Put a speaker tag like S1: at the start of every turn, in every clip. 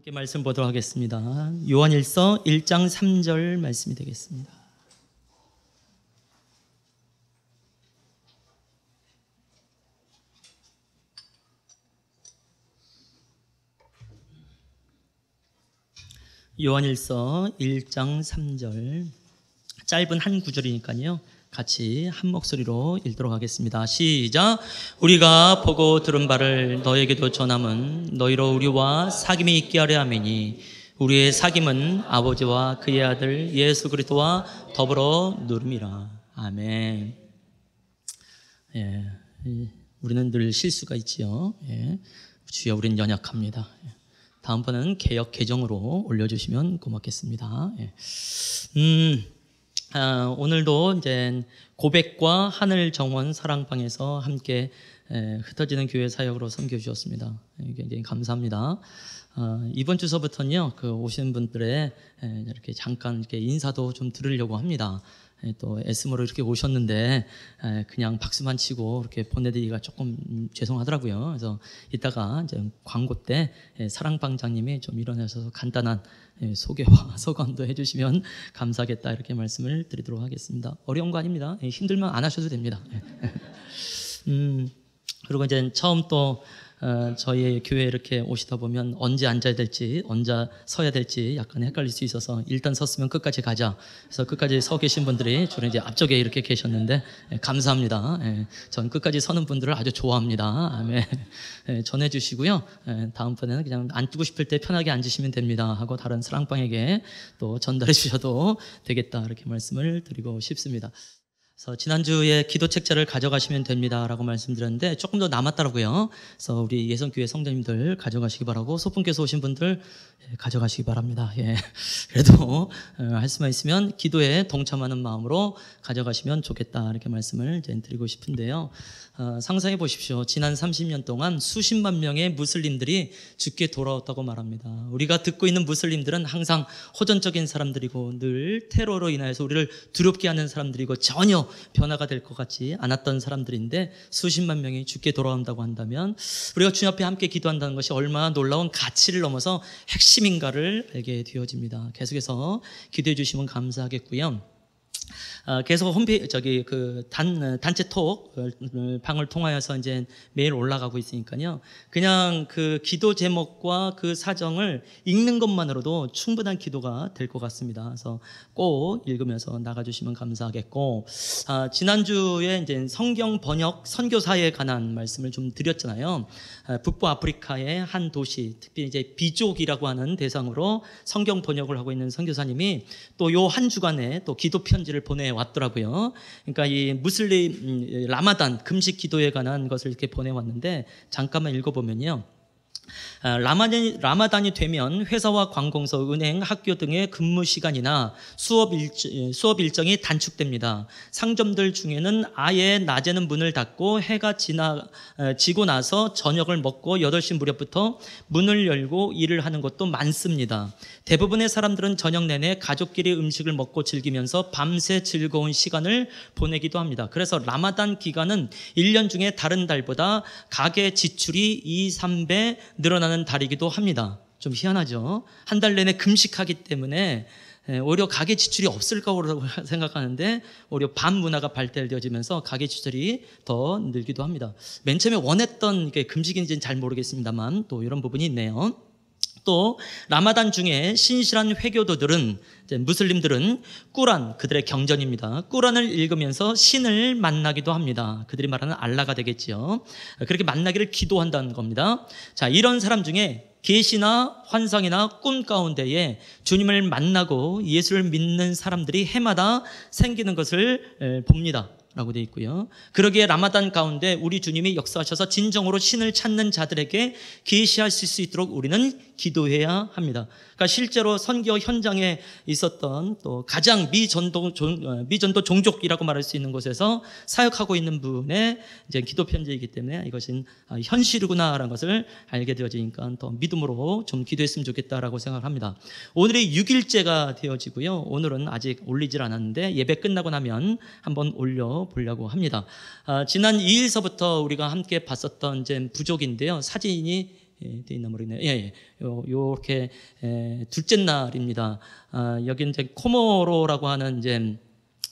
S1: 함께 말씀 보도록 하겠습니다. 요한일서 1장 3절 말씀이 되겠습니다. 요한일서 1장 3절, 짧은 한 구절이니까요, 같이 한 목소리로 읽도록 하겠습니다. 시작. 우리가 보고 들은 바를 너에게도 전함은 너희로 우리와 사귐이 있게 하려 함이니 우리의 사귐은 아버지와 그의 아들 예수 그리스도와 더불어 누름이라. 아멘. 예, 우리는 늘 실수가 있지요. 예, 주여 우리는 연약합니다. 다음번은 개역 개정으로 올려주시면 고맙겠습니다. 예. 오늘도 이제 고백과 하늘 정원 사랑방에서 함께 흩어지는 교회 사역으로 섬겨주셨습니다. 굉장히 감사합니다. 이번 주서부터는요, 오시는 분들의 이렇게 잠깐 이렇게 인사도 좀 들으려고 합니다. 또 에스모로 이렇게 오셨는데 그냥 박수만 치고 이렇게 보내드리기가 조금 죄송하더라고요. 그래서 이따가 이제 광고 때 사랑방장님이 좀 일어나셔서 간단한 소개와 소감도 해주시면 감사하겠다, 이렇게 말씀을 드리도록 하겠습니다. 어려운 거 아닙니다. 힘들면 안 하셔도 됩니다. 그리고 이제 처음 또 저희 교회에 이렇게 오시다 보면 언제 앉아야 될지, 언제 서야 될지 약간 헷갈릴 수 있어서 일단 섰으면 끝까지 가자. 그래서 끝까지 서 계신 분들이 주로 이제 앞쪽에 이렇게 계셨는데 감사합니다. 전 끝까지 서는 분들을 아주 좋아합니다. 아멘. 전해주시고요. 다음번에는 그냥 앉고 싶을 때 편하게 앉으시면 됩니다 하고 다른 사랑방에게 또 전달해 주셔도 되겠다, 이렇게 말씀을 드리고 싶습니다. 그래서 지난주에 기도 책자를 가져가시면 됩니다라고 말씀드렸는데 조금 더 남았더라고요. 그래서 우리 예성교회 성도님들 가져가시기 바라고, 소풍께서 오신 분들 가져가시기 바랍니다. 예. 그래도 할 수만 있으면 기도에 동참하는 마음으로 가져가시면 좋겠다, 이렇게 말씀을 이제 드리고 싶은데요. 상상해 보십시오. 지난 30년 동안 수십만 명의 무슬림들이 죽게 돌아왔다고 말합니다. 우리가 듣고 있는 무슬림들은 항상 호전적인 사람들이고 늘 테러로 인하여서 우리를 두렵게 하는 사람들이고 전혀 변화가 될 것 같지 않았던 사람들인데 수십만 명이 죽게 돌아온다고 한다면 우리가 주님 앞에 함께 기도한다는 것이 얼마나 놀라운 가치를 넘어서 핵심인가를 알게 되어집니다. 계속해서 기도해 주시면 감사하겠고요. 계속 홈페이지 단체 톡 방을 통하여서 이제 매일 올라가고 있으니까요. 그냥 그 기도 제목과 그 사정을 읽는 것만으로도 충분한 기도가 될 것 같습니다. 그래서 꼭 읽으면서 나가주시면 감사하겠고, 지난주에 이제 성경 번역 선교사에 관한 말씀을 좀 드렸잖아요. 북부 아프리카의 한 도시, 특히 이제 비족이라고 하는 대상으로 성경 번역을 하고 있는 선교사님이 또 요 한 주간에 또 기도 편지를 보내왔더라고요. 그러니까 이 무슬림 라마단 금식 기도에 관한 것을 이렇게 보내왔는데 잠깐만 읽어보면요. 라마단이 되면 회사와 관공서, 은행, 학교 등의 근무 시간이나 수업 일정이 단축됩니다. 상점들 중에는 아예 낮에는 문을 닫고 해가 지고 나서 저녁을 먹고 8시 무렵부터 문을 열고 일을 하는 것도 많습니다. 대부분의 사람들은 저녁 내내 가족끼리 음식을 먹고 즐기면서 밤새 즐거운 시간을 보내기도 합니다. 그래서 라마단 기간은 1년 중에 다른 달보다 가계 지출이 2-3배 늘어나는 달이기도 합니다. 좀 희한하죠? 한 달 내내 금식하기 때문에 오히려 가계 지출이 없을 거라고 생각하는데 오히려 밤 문화가 발달되어지면서 가계 지출이 더 늘기도 합니다. 맨 처음에 원했던 게 금식인지는 잘 모르겠습니다만 또 이런 부분이 있네요. 또 라마단 중에 신실한 회교도들은, 무슬림들은 꾸란, 그들의 경전입니다. 꾸란을 읽으면서 신을 만나기도 합니다. 그들이 말하는 알라가 되겠지요. 그렇게 만나기를 기도한다는 겁니다. 자, 이런 사람 중에 계시나 환상이나 꿈 가운데에 주님을 만나고 예수를 믿는 사람들이 해마다 생기는 것을 봅니다 라고 되어 있고요. 그러기에 라마단 가운데 우리 주님이 역사하셔서 진정으로 신을 찾는 자들에게 계시하실 수 있도록 우리는 기도해야 합니다. 그러니까 실제로 선교 현장에 있었던 또 가장 미전도 종족이라고 말할 수 있는 곳에서 사역하고 있는 분의 이제 기도 편지이기 때문에 이것은 현실이구나라는 것을 알게 되어지니까 더 믿음으로 좀 기도했으면 좋겠다라고 생각을 합니다. 오늘이 6일째가 되어지고요. 오늘은 아직 올리질 않았는데 예배 끝나고 나면 한번 올려보려고 합니다. 지난 2일서부터 우리가 함께 봤었던 이제 부족인데요. 사진이 돼 있나 모르겠네요. 요렇게 둘째 날입니다. 여기 이제 코모로라고 하는 이제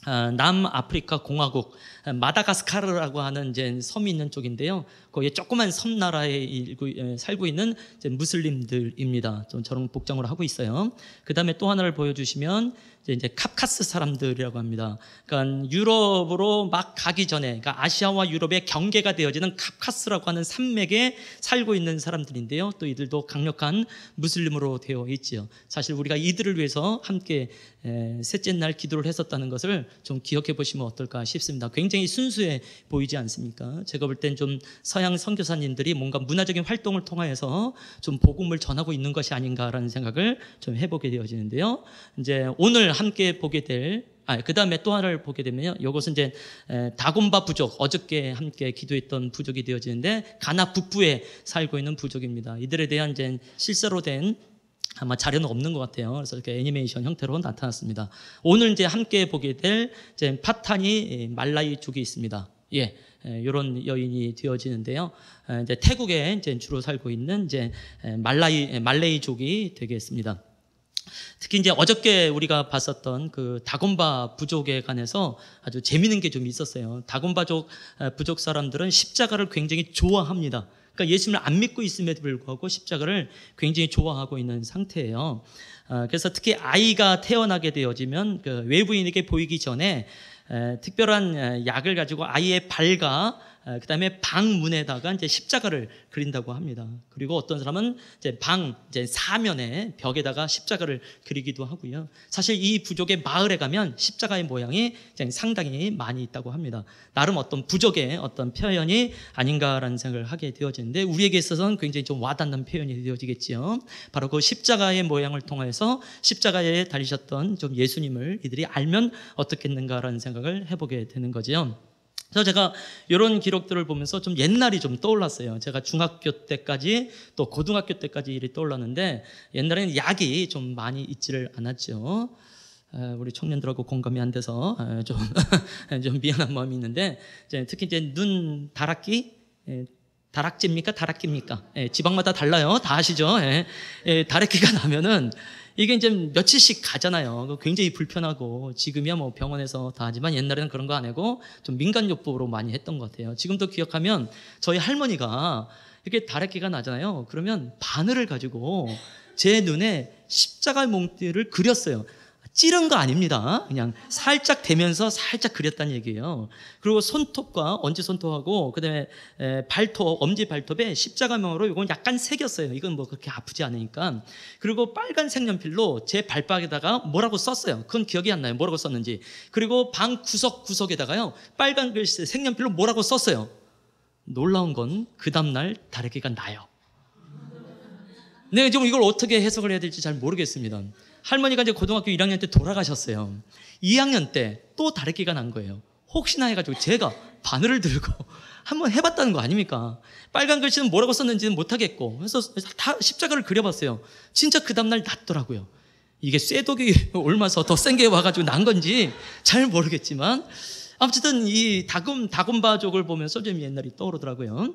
S1: 남아프리카 공화국 마다가스카르라고 하는 이제 섬이 있는 쪽인데요. 거기에 조그만 섬나라에 살고 있는 이제 무슬림들입니다. 좀 저런 복장으로 하고 있어요. 그 다음에 또 하나를 보여주시면 이제 카카스 사람들이라고 합니다. 그러니까 유럽으로 막 가기 전에, 그러니까 아시아와 유럽의 경계가 되어지는 카카스라고 하는 산맥에 살고 있는 사람들인데요. 또 이들도 강력한 무슬림으로 되어 있지요. 사실 우리가 이들을 위해서 함께 셋째 날 기도를 했었다는 것을 좀 기억해 보시면 어떨까 싶습니다. 굉장히 순수해 보이지 않습니까? 제가 볼 땐 좀 서양 선교사님들이 뭔가 문화적인 활동을 통하여서 좀 복음을 전하고 있는 것이 아닌가라는 생각을 좀 해보게 되어지는데요. 이제 오늘 함께 보게 될 그 다음에 또 하나를 보게 되면요. 이것은 이제 다곤바 부족, 어저께 함께 기도했던 부족이 되어지는데 가나 북부에 살고 있는 부족입니다. 이들에 대한 이제 실제로 된 아마 자료는 없는 것 같아요. 그래서 이렇게 애니메이션 형태로 나타났습니다. 오늘 이제 함께 보게 될 이제 파타니 말라이족이 있습니다. 이런 여인이 되어지는데요. 이제 태국에 이제 주로 살고 있는 이제 말레이족이 되겠습니다. 특히 이제 어저께 우리가 봤었던 그 다곤바 부족에 관해서 아주 재미있는 게 좀 있었어요. 다곤바족 부족 사람들은 십자가를 굉장히 좋아합니다. 그러니까 예수님을 안 믿고 있음에도 불구하고 십자가를 굉장히 좋아하고 있는 상태예요. 그래서 특히 아이가 태어나게 되어지면 그 외부인에게 보이기 전에 특별한 약을 가지고 아이의 발과 그다음에 방 문에다가 이제 십자가를 그린다고 합니다. 그리고 어떤 사람은 이제 사면에 벽에다가 십자가를 그리기도 하고요. 사실 이 부족의 마을에 가면 십자가의 모양이 상당히 많이 있다고 합니다. 나름 어떤 부족의 어떤 표현이 아닌가라는 생각을 하게 되어지는데 우리에게 있어서는 굉장히 좀 와닿는 표현이 되어지겠지요. 바로 그 십자가의 모양을 통해서 십자가에 달리셨던 좀 예수님을 이들이 알면 어떻겠는가라는 생각을 해보게 되는 거죠. 그래서 제가 이런 기록들을 보면서 좀 옛날이 좀 떠올랐어요. 제가 중학교 때까지 또 고등학교 때까지 일이 떠올랐는데 옛날에는 약이 좀 많이 있지를 않았죠. 우리 청년들하고 공감이 안 돼서 좀 미안한 마음이 있는데 특히 이제 눈 다락기 다락지입니까? 다락기입니까? 지방마다 달라요. 다 아시죠? 다락기가 나면은 이게 이제 며칠씩 가잖아요. 굉장히 불편하고 지금이야 뭐 병원에서 다 하지만 옛날에는 그런 거 안 하고 좀 민간요법으로 많이 했던 것 같아요. 지금도 기억하면 저희 할머니가 이렇게 다래끼가 나잖아요. 그러면 바늘을 가지고 제 눈에 십자가 몽띠를 그렸어요. 찌른 거 아닙니다. 그냥 살짝 대면서 살짝 그렸다는 얘기예요. 그리고 손톱과 엄지손톱하고 그다음에 발톱, 엄지 발톱에 십자가명으로 이건 약간 새겼어요. 이건 뭐 그렇게 아프지 않으니까. 그리고 빨간 색연필로 제 발바닥에다가 뭐라고 썼어요. 그건 기억이 안 나요. 뭐라고 썼는지. 그리고 방 구석구석에다가요 빨간 글씨 색연필로 뭐라고 썼어요. 놀라운 건 그 다음날 다래끼가 나요. 네, 좀 이걸 어떻게 해석을 해야 될지 잘 모르겠습니다. 할머니가 이제 고등학교 1학년 때 돌아가셨어요. 2학년 때 또 다래끼가 난 거예요. 혹시나 해가지고 제가 바늘을 들고 한번 해봤다는 거 아닙니까? 빨간 글씨는 뭐라고 썼는지는 못하겠고 그래서 다 십자가를 그려봤어요. 진짜 그 다음날 났더라고요. 이게 쇠독이 옮아서 더 센 게 와가지고 난 건지 잘 모르겠지만 아무튼 이 다곤바족을 보면서 좀 옛날이 떠오르더라고요.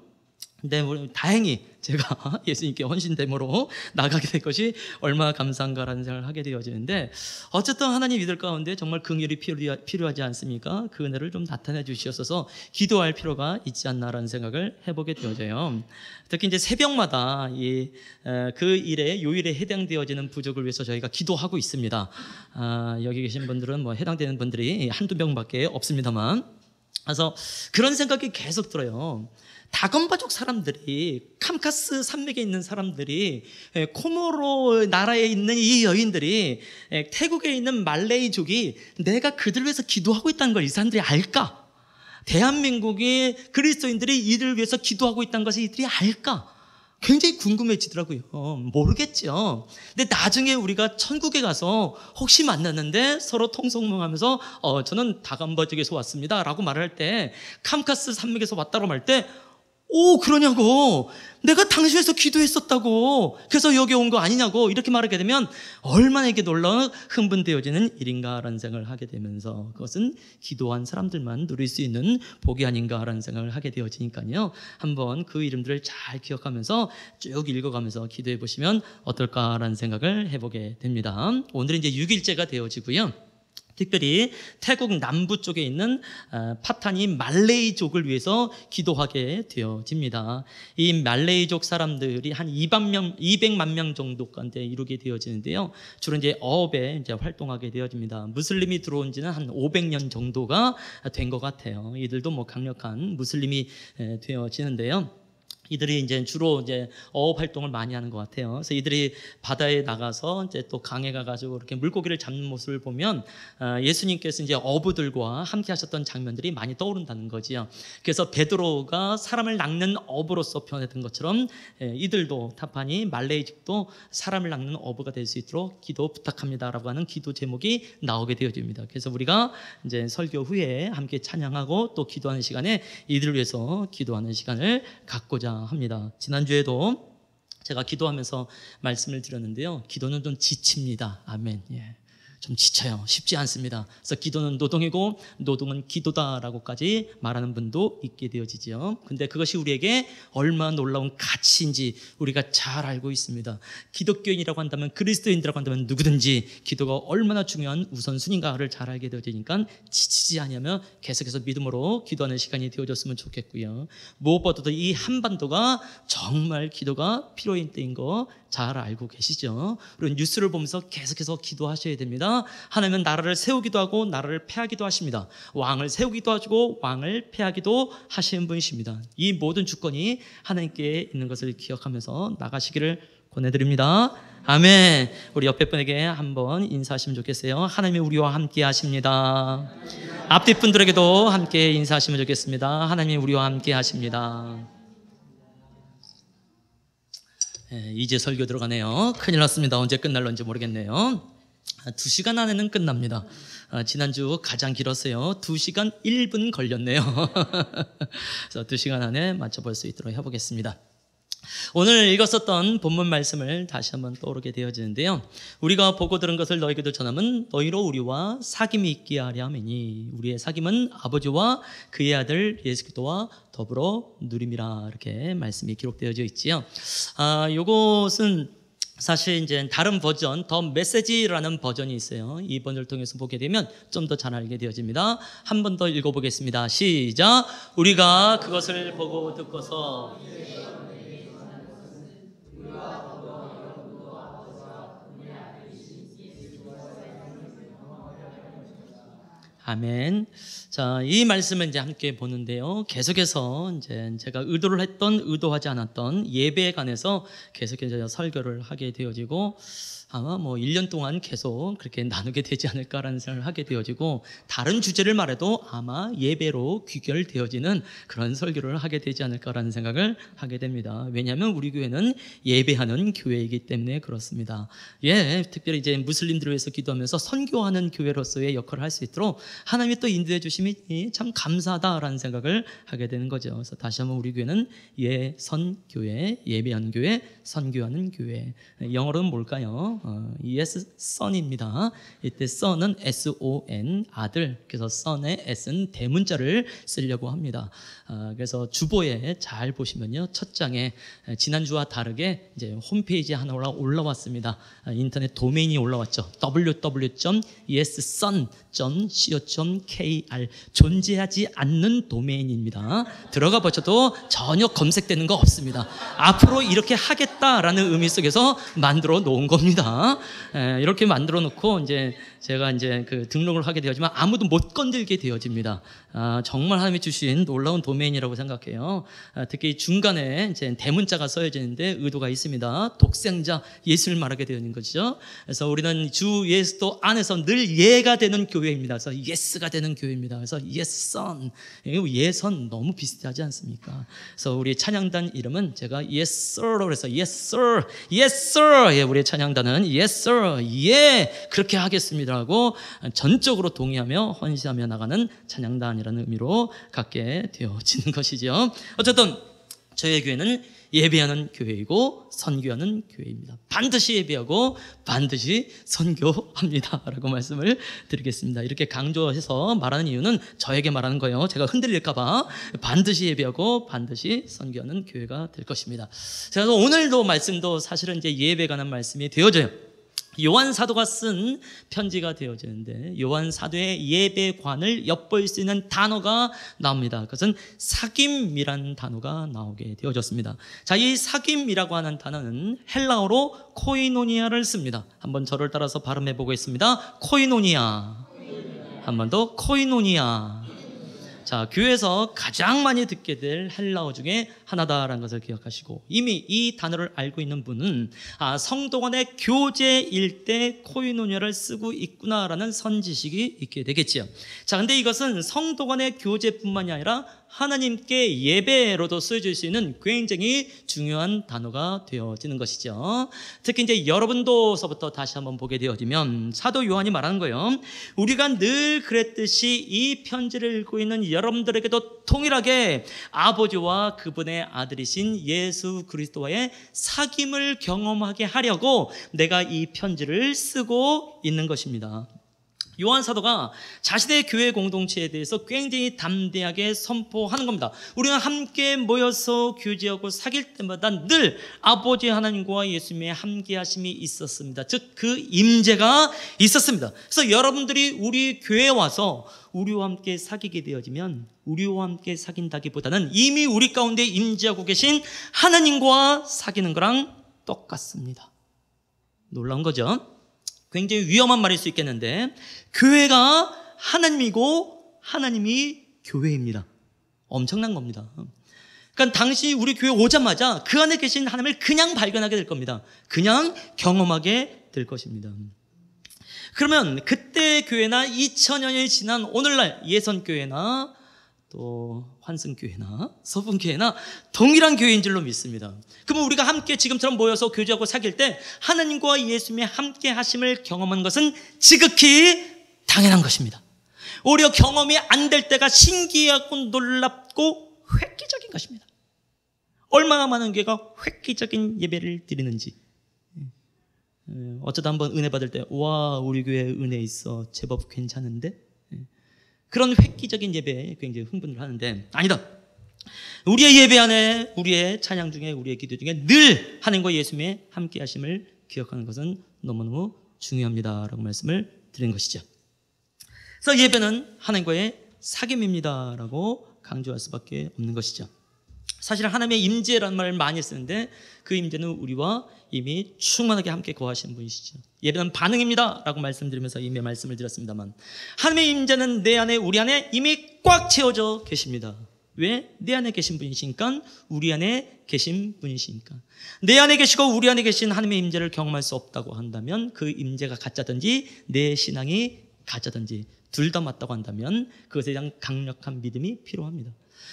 S1: 근데 다행히 제가 예수님께 헌신됨으로 나가게 될 것이 얼마나 감사한가라는 생각을 하게 되어지는데 어쨌든 하나님 이들 가운데 정말 긍휼이 필요하지 않습니까? 그 은혜를 좀 나타내 주시옵소서 기도할 필요가 있지 않나라는 생각을 해보게 되어져요. 특히 이제 새벽마다 그 일에 요일에 해당되어지는 부족을 위해서 저희가 기도하고 있습니다. 여기 계신 분들은 뭐 해당되는 분들이 한두 명밖에 없습니다만 그래서 그런 생각이 계속 들어요. 다곤바족 사람들이 캄카스 산맥에 있는 사람들이 코모로 나라에 있는 이 여인들이 태국에 있는 말레이족이 내가 그들 위해서 기도하고 있다는 걸 이 사람들이 알까? 대한민국의 그리스도인들이 이들을 위해서 기도하고 있다는 것을 이들이 알까? 굉장히 궁금해지더라고요. 모르겠죠. 근데 나중에 우리가 천국에 가서 혹시 만났는데 서로 통성명하면서 저는 다곤바족에서 왔습니다 라고 말할 때 캄카스 산맥에서 왔다고 말할 때 오, 그러냐고. 내가 당신에서 기도했었다고. 그래서 여기 온 거 아니냐고. 이렇게 말하게 되면 얼마나 이게 놀라운 흥분되어지는 일인가라는 생각을 하게 되면서 그것은 기도한 사람들만 누릴 수 있는 복이 아닌가라는 생각을 하게 되어지니까요. 한번 그 이름들을 잘 기억하면서 쭉 읽어가면서 기도해 보시면 어떨까라는 생각을 해보게 됩니다. 오늘은 이제 6일째가 되어지고요. 특별히 태국 남부 쪽에 있는 파타니 말레이족을 위해서 기도하게 되어집니다. 이 말레이족 사람들이 한 200만 명 정도까지 이루게 되어지는데요. 주로 이제 어업에 이제 활동하게 되어집니다. 무슬림이 들어온 지는 한 500년 정도가 된 것 같아요. 이들도 뭐 강력한 무슬림이 되어지는데요. 이들이 이제 주로 이제 어업 활동을 많이 하는 것 같아요. 그래서 이들이 바다에 나가서 이제 또 강에 가가지고 이렇게 물고기를 잡는 모습을 보면 예수님께서 이제 어부들과 함께 하셨던 장면들이 많이 떠오른다는 거지요. 그래서 베드로가 사람을 낚는 어부로서 표현했던 것처럼 이들도 타파니 말레이직도 사람을 낚는 어부가 될 수 있도록 기도 부탁합니다라고 하는 기도 제목이 나오게 되어집니다. 그래서 우리가 이제 설교 후에 함께 찬양하고 또 기도하는 시간에 이들을 위해서 기도하는 시간을 갖고자 합니다. 지난주에도 제가 기도하면서 말씀을 드렸는데요. 기도는 좀 지칩니다. 아멘. 예. 좀 지쳐요. 쉽지 않습니다. 그래서 기도는 노동이고 노동은 기도다라고까지 말하는 분도 있게 되어지죠. 근데 그것이 우리에게 얼마나 놀라운 가치인지 우리가 잘 알고 있습니다. 기독교인이라고 한다면, 그리스도인이라고 한다면 누구든지 기도가 얼마나 중요한 우선순위인가를 잘 알게 되어지니까 지치지 않으며 계속해서 믿음으로 기도하는 시간이 되어졌으면 좋겠고요. 무엇보다도 이 한반도가 정말 기도가 필요한 때인 거 잘 알고 계시죠? 그리고 뉴스를 보면서 계속해서 기도하셔야 됩니다. 하나님은 나라를 세우기도 하고 나라를 패하기도 하십니다. 왕을 세우기도 하시고 왕을 패하기도 하시는 분이십니다. 이 모든 주권이 하나님께 있는 것을 기억하면서 나가시기를 권해드립니다. 아멘. 우리 옆에 분에게 한번 인사하시면 좋겠어요. 하나님이 우리와 함께 하십니다. 앞뒤 분들에게도 함께 인사하시면 좋겠습니다. 하나님이 우리와 함께 하십니다. 이제 설교 들어가네요. 큰일 났습니다. 언제 끝날런지 모르겠네요. 2시간 안에는 끝납니다. 지난주 가장 길었어요. 2시간 1분 걸렸네요. 그래서 2시간 안에 맞춰볼 수 있도록 해보겠습니다. 오늘 읽었었던 본문 말씀을 다시 한번 떠오르게 되어지는데요. 우리가 보고 들은 것을 너희에게도 전하면 너희로 우리와 사귐이 있게 하려 함이니 우리의 사귐은 아버지와 그의 아들 예수 그리스도와 더불어 누림이라, 이렇게 말씀이 기록되어져 있지요. 요것은 사실 이제 다른 버전, 더 메시지라는 버전이 있어요. 이 버전을 통해서 보게 되면 좀 더 잘 알게 되어집니다. 한 번 더 읽어보겠습니다. 시작. 우리가 그것을 보고 듣고서 아멘. 자, 이 말씀을 이제 함께 보는데요. 계속해서 이제 제가 의도를 했던, 의도하지 않았던 예배에 관해서 계속해서 설교를 하게 되어지고, 아마 뭐 1년 동안 계속 그렇게 나누게 되지 않을까라는 생각을 하게 되어지고, 다른 주제를 말해도 아마 예배로 귀결되어지는 그런 설교를 하게 되지 않을까라는 생각을 하게 됩니다. 왜냐하면 우리 교회는 예배하는 교회이기 때문에 그렇습니다. 예, 특별히 이제 무슬림들을 위해서 기도하면서 선교하는 교회로서의 역할을 할 수 있도록 하나님이 또 인도해 주심이 참 감사하다라는 생각을 하게 되는 거죠. 그래서 다시 한번 우리 교회는 예선교회, 예배하는 교회, 선교하는 교회. 영어로는 뭘까요? yes, son입니다. 이때 son은 S-O-N, 아들. 그래서 son의 S는 대문자를 쓰려고 합니다. 그래서 주보에 잘 보시면요, 첫 장에 지난주와 다르게 이제 홈페이지 하나 올라왔습니다. 인터넷 도메인이 올라왔죠. www.yesson.co.kr, 존재하지 않는 도메인입니다. 들어가 보셔도 전혀 검색되는 거 없습니다. 앞으로 이렇게 하겠다라는 의미 속에서 만들어 놓은 겁니다. 이렇게 만들어 놓고 이제 제가 이제 그 등록을 하게 되었지만 아무도 못 건들게 되어집니다. 정말 하나님이 주신 놀라운 도메인이라고 생각해요. 특히 중간에 이제 대문자가 써여지는데 의도가 있습니다. 독생자 예수를 말하게 되는 것이죠. 그래서 우리는 주 예수도 안에서 늘 예가 되는 교회입니다. 그래서 예스가 되는 교회입니다. 그래서 예선, 예선 너무 비슷하지 않습니까? 그래서 우리 찬양단 이름은 제가 yes sir로 해서 yes sir, yes sir. 예, 우리의 찬양단은 yes sir, 예, 그렇게 하겠습니다라고 전적으로 동의하며 헌신하며 나가는 찬양단이라는 의미로 갖게 되어지는 것이죠. 어쨌든 저희 교회는 예배하는 교회이고 선교하는 교회입니다. 반드시 예배하고 반드시 선교합니다 라고 말씀을 드리겠습니다. 이렇게 강조해서 말하는 이유는 저에게 말하는 거예요. 제가 흔들릴까 봐 반드시 예배하고 반드시 선교하는 교회가 될 것입니다. 그래서 오늘도 말씀도 사실은 이제 예배에 관한 말씀이 되어져요. 요한 사도가 쓴 편지가 되어지는데 요한 사도의 예배관을 엿볼 수 있는 단어가 나옵니다. 그것은 사귐이라는 단어가 나오게 되어졌습니다. 자, 이 사귐이라고 하는 단어는 헬라어로 코이노니아를 씁니다. 한번 저를 따라서 발음해 보겠습니다. 코이노니아. 한 번 더 코이노니아. 자, 교회에서 가장 많이 듣게 될 헬라어 중에 하나다라는 것을 기억하시고, 이미 이 단어를 알고 있는 분은 성도 간의 교제일 때 코이노니아를 쓰고 있구나라는 선지식이 있게 되겠지요. 자, 근데 이것은 성도 간의 교제뿐만이 아니라 하나님께 예배로도 쓰여질 수 있는 굉장히 중요한 단어가 되어지는 것이죠. 특히 이제 여러분도서부터 다시 한번 보게 되어지면 사도 요한이 말하는 거예요. 우리가 늘 그랬듯이 이 편지를 읽고 있는 여러분들에게도 통일하게 아버지와 그분의 아들이신 예수 그리스도와의 사귐을 경험하게 하려고 내가 이 편지를 쓰고 있는 것입니다. 요한 사도가 자신의 교회 공동체에 대해서 굉장히 담대하게 선포하는 겁니다. 우리가 함께 모여서 교제하고 사귈 때마다 늘 아버지 하나님과 예수님의 함께하심이 있었습니다. 즉 그 임재가 있었습니다. 그래서 여러분들이 우리 교회에 와서 우리와 함께 사귀게 되어지면 우리와 함께 사귄다기보다는 이미 우리 가운데 임재하고 계신 하나님과 사귀는 거랑 똑같습니다. 놀라운 거죠? 굉장히 위험한 말일 수 있겠는데, 교회가 하나님이고 하나님이 교회입니다. 엄청난 겁니다. 그러니까 당신이 우리 교회 오자마자 그 안에 계신 하나님을 그냥 발견하게 될 겁니다. 그냥 경험하게 될 것입니다. 그러면 그때 교회나 2000년이 지난 오늘날 예선교회나 또 환승교회나 서분교회나 동일한 교회인 줄로 믿습니다. 그러면 우리가 함께 지금처럼 모여서 교제하고 사귈 때 하나님과 예수님의 함께 하심을 경험한 것은 지극히 당연한 것입니다. 오히려 경험이 안 될 때가 신기하고 놀랍고 획기적인 것입니다. 얼마나 많은 교회가 획기적인 예배를 드리는지, 어쩌다 한번 은혜 받을 때 와, 우리 교회에 은혜 있어, 제법 괜찮은데, 그런 획기적인 예배에 굉장히 흥분을 하는데, 아니다. 우리의 예배 안에, 우리의 찬양 중에, 우리의 기도 중에 늘 하나님과 예수님의 함께 하심을 기억하는 것은 너무너무 중요합니다 라고 말씀을 드린 것이죠. 그래서 예배는 하나님과의 사귐입니다 라고 강조할 수밖에 없는 것이죠. 사실 하나님의 임재라는 말을 많이 쓰는데 그 임재는 우리와 이미 충만하게 함께 거하시는 분이시죠. 예배는 반응입니다 라고 말씀드리면서 이미 말씀을 드렸습니다만, 하나님의 임재는 내 안에, 우리 안에 이미 꽉 채워져 계십니다. 왜? 내 안에 계신 분이시니까, 우리 안에 계신 분이시니까. 내 안에 계시고 우리 안에 계신 하나님의 임재를 경험할 수 없다고 한다면, 그 임재가 가짜든지 내 신앙이 가짜든지 둘 다 맞다고 한다면 그것에 대한 강력한 믿음이 필요합니다.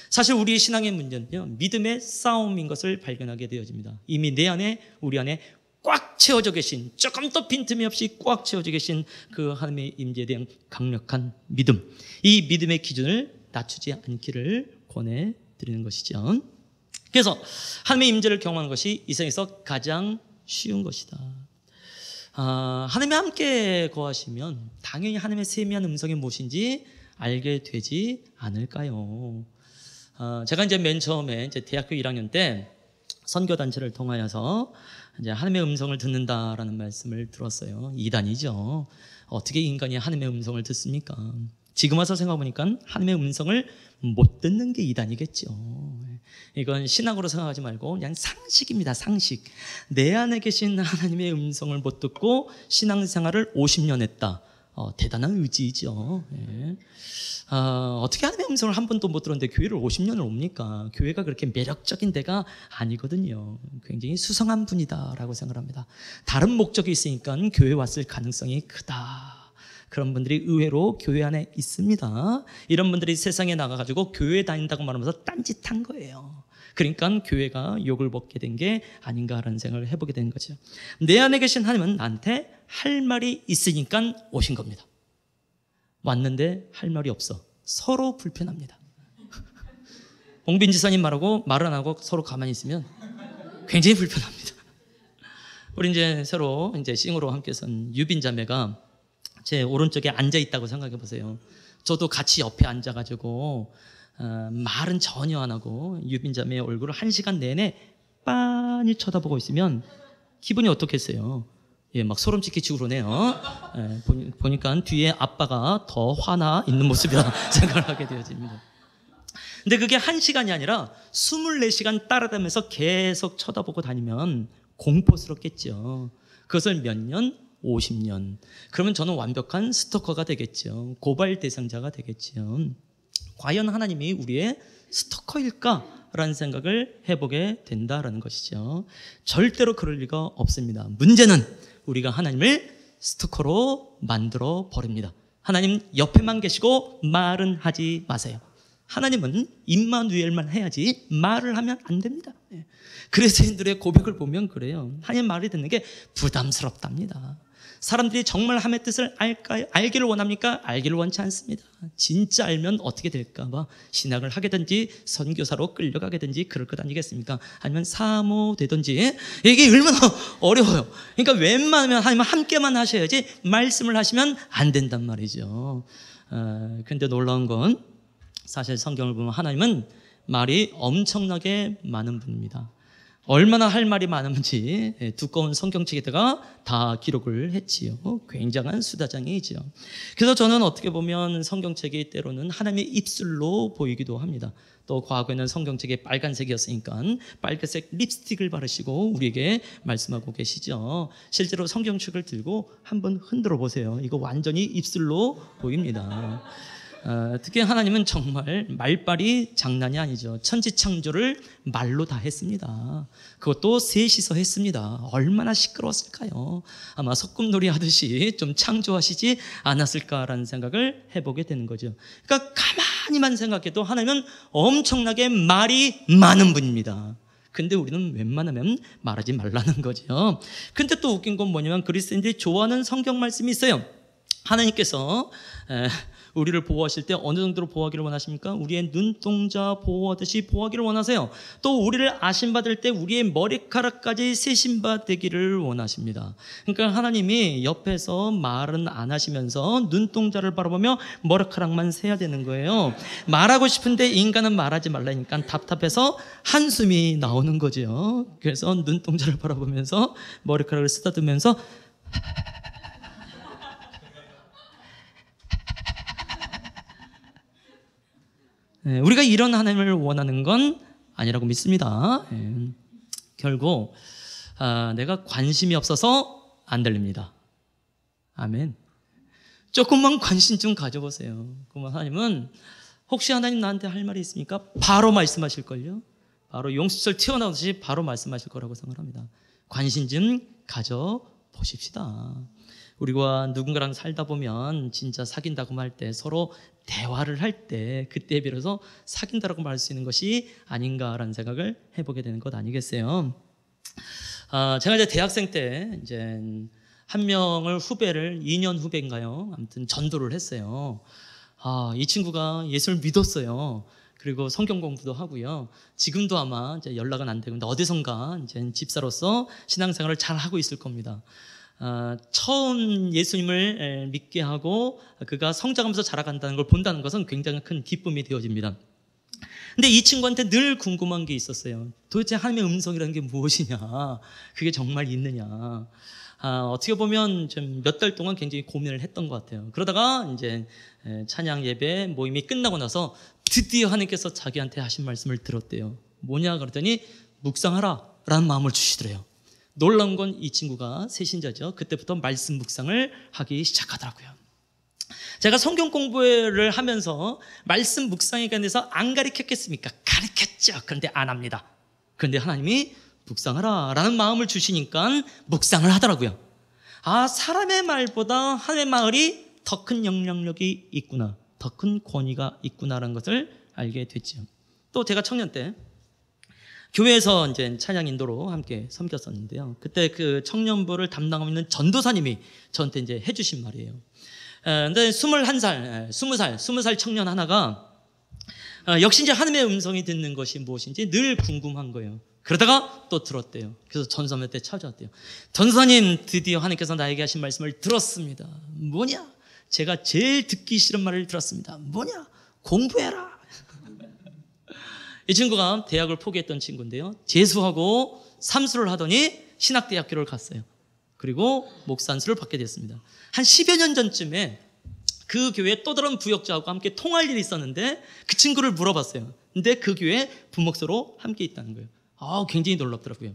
S1: 사실 우리의 신앙의 문제는요, 믿음의 싸움인 것을 발견하게 되어집니다. 이미 내 안에, 우리 안에 꽉 채워져 계신, 조금 더 빈틈이 없이 꽉 채워져 계신 그 하나님의 임재에 대한 강력한 믿음, 이 믿음의 기준을 낮추지 않기를 권해드리는 것이죠. 그래서 하나님의 임재를 경험하는 것이 이 세상에서 가장 쉬운 것이다. 하나님이 함께 거하시면 당연히 하나님의 세미한 음성이 무엇인지 알게 되지 않을까요? 제가 이제 맨 처음에 이제 대학교 1학년 때 선교단체를 통하여서 이제 하나님의 음성을 듣는다라는 말씀을 들었어요. 이단이죠. 어떻게 인간이 하나님의 음성을 듣습니까? 지금 와서 생각해보니까 하나님의 음성을 못 듣는 게 이단이겠죠. 이건 신학으로 생각하지 말고 그냥 상식입니다. 상식. 내 안에 계신 하나님의 음성을 못 듣고 신앙생활을 50년 했다. 대단한 의지이죠. 예. 어떻게 하나님의 음성을 한 번도 못 들었는데 교회를 50년을 옵니까? 교회가 그렇게 매력적인 데가 아니거든요. 굉장히 수상한 분이다라고 생각합니다. 다른 목적이 있으니까 교회 왔을 가능성이 크다. 그런 분들이 의외로 교회 안에 있습니다. 이런 분들이 세상에 나가가지고 교회 다닌다고 말하면서 딴짓한 거예요. 그러니까 교회가 욕을 먹게 된 게 아닌가라는 생각을 해보게 된 거죠. 내 안에 계신 하나님은 나한테 할 말이 있으니까 오신 겁니다. 왔는데 할 말이 없어. 서로 불편합니다. 봉빈 지사님 말하고 말 안 하고 서로 가만히 있으면 굉장히 불편합니다. 우리 이제 새로 이제 싱으로 함께 선 유빈 자매가 제 오른쪽에 앉아 있다고 생각해 보세요. 저도 같이 옆에 앉아가지고 말은 전혀 안 하고 유빈 자매의 얼굴을 1시간 내내 빤히 쳐다보고 있으면 기분이 어떻겠어요? 예, 막 소름 끼치고 그러네요. 보니까 뒤에 아빠가 더 화나 있는 모습이라 생각을 하게 되어집니다. 근데 그게 1시간이 아니라 24시간 따라다니면서 계속 쳐다보고 다니면 공포스럽겠죠. 그것을 몇 년? 50년. 그러면 저는 완벽한 스토커가 되겠죠. 고발 대상자가 되겠죠. 과연 하나님이 우리의 스토커일까라는 생각을 해보게 된다라는 것이죠. 절대로 그럴 리가 없습니다. 문제는 우리가 하나님을 스토커로 만들어 버립니다. 하나님 옆에만 계시고 말은 하지 마세요. 하나님은 임마누엘만 해야지 말을 하면 안 됩니다. 그리스도인들의 고백을 보면 그래요. 하나님 말을 듣는 게 부담스럽답니다. 사람들이 정말 하나님의 뜻을 알기를 원합니까? 알기를 원치 않습니다. 진짜 알면 어떻게 될까 봐 신학을 하게든지 선교사로 끌려가게든지 그럴 것 아니겠습니까? 아니면 사모 되든지. 이게 얼마나 어려워요. 그러니까 웬만하면 하나님은 함께만 하셔야지 말씀을 하시면 안 된단 말이죠. 근데 놀라운 건 사실 성경을 보면 하나님은 말이 엄청나게 많은 분입니다. 얼마나 할 말이 많은지 두꺼운 성경책에다가 다 기록을 했지요. 굉장한 수다장이죠. 그래서 저는 어떻게 보면 성경책이 때로는 하나님의 입술로 보이기도 합니다. 또 과거에는 성경책이 빨간색이었으니까 빨간색 립스틱을 바르시고 우리에게 말씀하고 계시죠. 실제로 성경책을 들고 한번 흔들어 보세요. 이거 완전히 입술로 보입니다. 특히 하나님은 정말 말빨이 장난이 아니죠. 천지창조를 말로 다 했습니다. 그것도 셋이서 했습니다. 얼마나 시끄러웠을까요? 아마 소꿉놀이 하듯이 좀 창조하시지 않았을까라는 생각을 해보게 되는 거죠. 그러니까 가만히만 생각해도 하나님은 엄청나게 말이 많은 분입니다. 근데 우리는 웬만하면 말하지 말라는 거죠. 근데 또 웃긴 건 뭐냐면 그리스도인들이 좋아하는 성경 말씀이 있어요. 하나님께서 우리를 보호하실 때 어느 정도로 보호하기를 원하십니까? 우리의 눈동자 보호하듯이 보호하기를 원하세요. 또 우리를 아심받을 때 우리의 머리카락까지 세심받기를 원하십니다. 그러니까 하나님이 옆에서 말은 안 하시면서 눈동자를 바라보며 머리카락만 세야 되는 거예요. 말하고 싶은데 인간은 말하지 말라니까 답답해서 한숨이 나오는 거죠. 그래서 눈동자를 바라보면서 머리카락을 쓰다듬으면서 우리가 이런 하나님을 원하는 건 아니라고 믿습니다. 결국 내가 관심이 없어서 안 들립니다. 아멘. 조금만 관심 좀 가져보세요. 그러면 하나님은 혹시 하나님 나한테 할 말이 있습니까? 바로 말씀하실걸요. 바로 용수철 튀어나오듯이 바로 말씀하실 거라고 생각합니다. 관심 좀 가져보십시다. 우리가 누군가랑 살다 보면 진짜 사귄다고 할 때 서로 대화를 할 때 그때에 비로소 사귄다라고 말할 수 있는 것이 아닌가라는 생각을 해보게 되는 것 아니겠어요? 제가 이제 대학생 때 이제 한 명을 후배를 2년 후배인가요? 아무튼 전도를 했어요. 이 친구가 예수를 믿었어요. 그리고 성경 공부도 하고요. 지금도 아마 이제 연락은 안 되고 어디선가 이제 집사로서 신앙생활을 잘 하고 있을 겁니다. 처음 예수님을 믿게 하고 그가 성장하면서 자라간다는 걸 본다는 것은 굉장히 큰 기쁨이 되어집니다. 근데 이 친구한테 늘 궁금한 게 있었어요. 도대체 하나님의 음성이라는 게 무엇이냐? 그게 정말 있느냐? 어떻게 보면 좀 몇 달 동안 굉장히 고민을 했던 것 같아요. 그러다가 이제 찬양 예배 모임이 끝나고 나서 드디어 하나님께서 자기한테 하신 말씀을 들었대요. 뭐냐 그랬더니 묵상하라 라는 마음을 주시더래요. 놀라운 건 이 친구가 새신자죠. 그때부터 말씀 묵상을 하기 시작하더라고요. 제가 성경 공부를 하면서 말씀 묵상에 관해서 안 가르쳤겠습니까? 가르쳤죠. 그런데 안 합니다. 그런데 하나님이 묵상하라 라는 마음을 주시니까 묵상을 하더라고요. 사람의 말보다 하나님의 말이 더 큰 영향력이 있구나, 더 큰 권위가 있구나라는 것을 알게 됐죠. 또 제가 청년 때 교회에서 이제 찬양 인도로 함께 섬겼었는데요. 그때 그 청년부를 담당하고 있는 전도사님이 저한테 이제 해주신 말이에요. 근데 20살 청년 하나가 역시 이제 하나님의 음성이 듣는 것이 무엇인지 늘 궁금한 거예요. 그러다가 또 들었대요. 그래서 전도사님한테 찾아왔대요. 전도사님, 드디어 하나님께서 나에게 하신 말씀을 들었습니다. 뭐냐? 제가 제일 듣기 싫은 말을 들었습니다. 뭐냐? 공부해라. 이 친구가 대학을 포기했던 친구인데요, 재수하고 삼수를 하더니 신학대학교를 갔어요. 그리고 목사 안수를 받게 됐습니다. 한 10여 년 전쯤에 그 교회에 또 다른 부역자하고 함께 통할 일이 있었는데 그 친구를 물어봤어요. 근데 그 교회에 부목사로 함께 있다는 거예요. 굉장히 놀랍더라고요.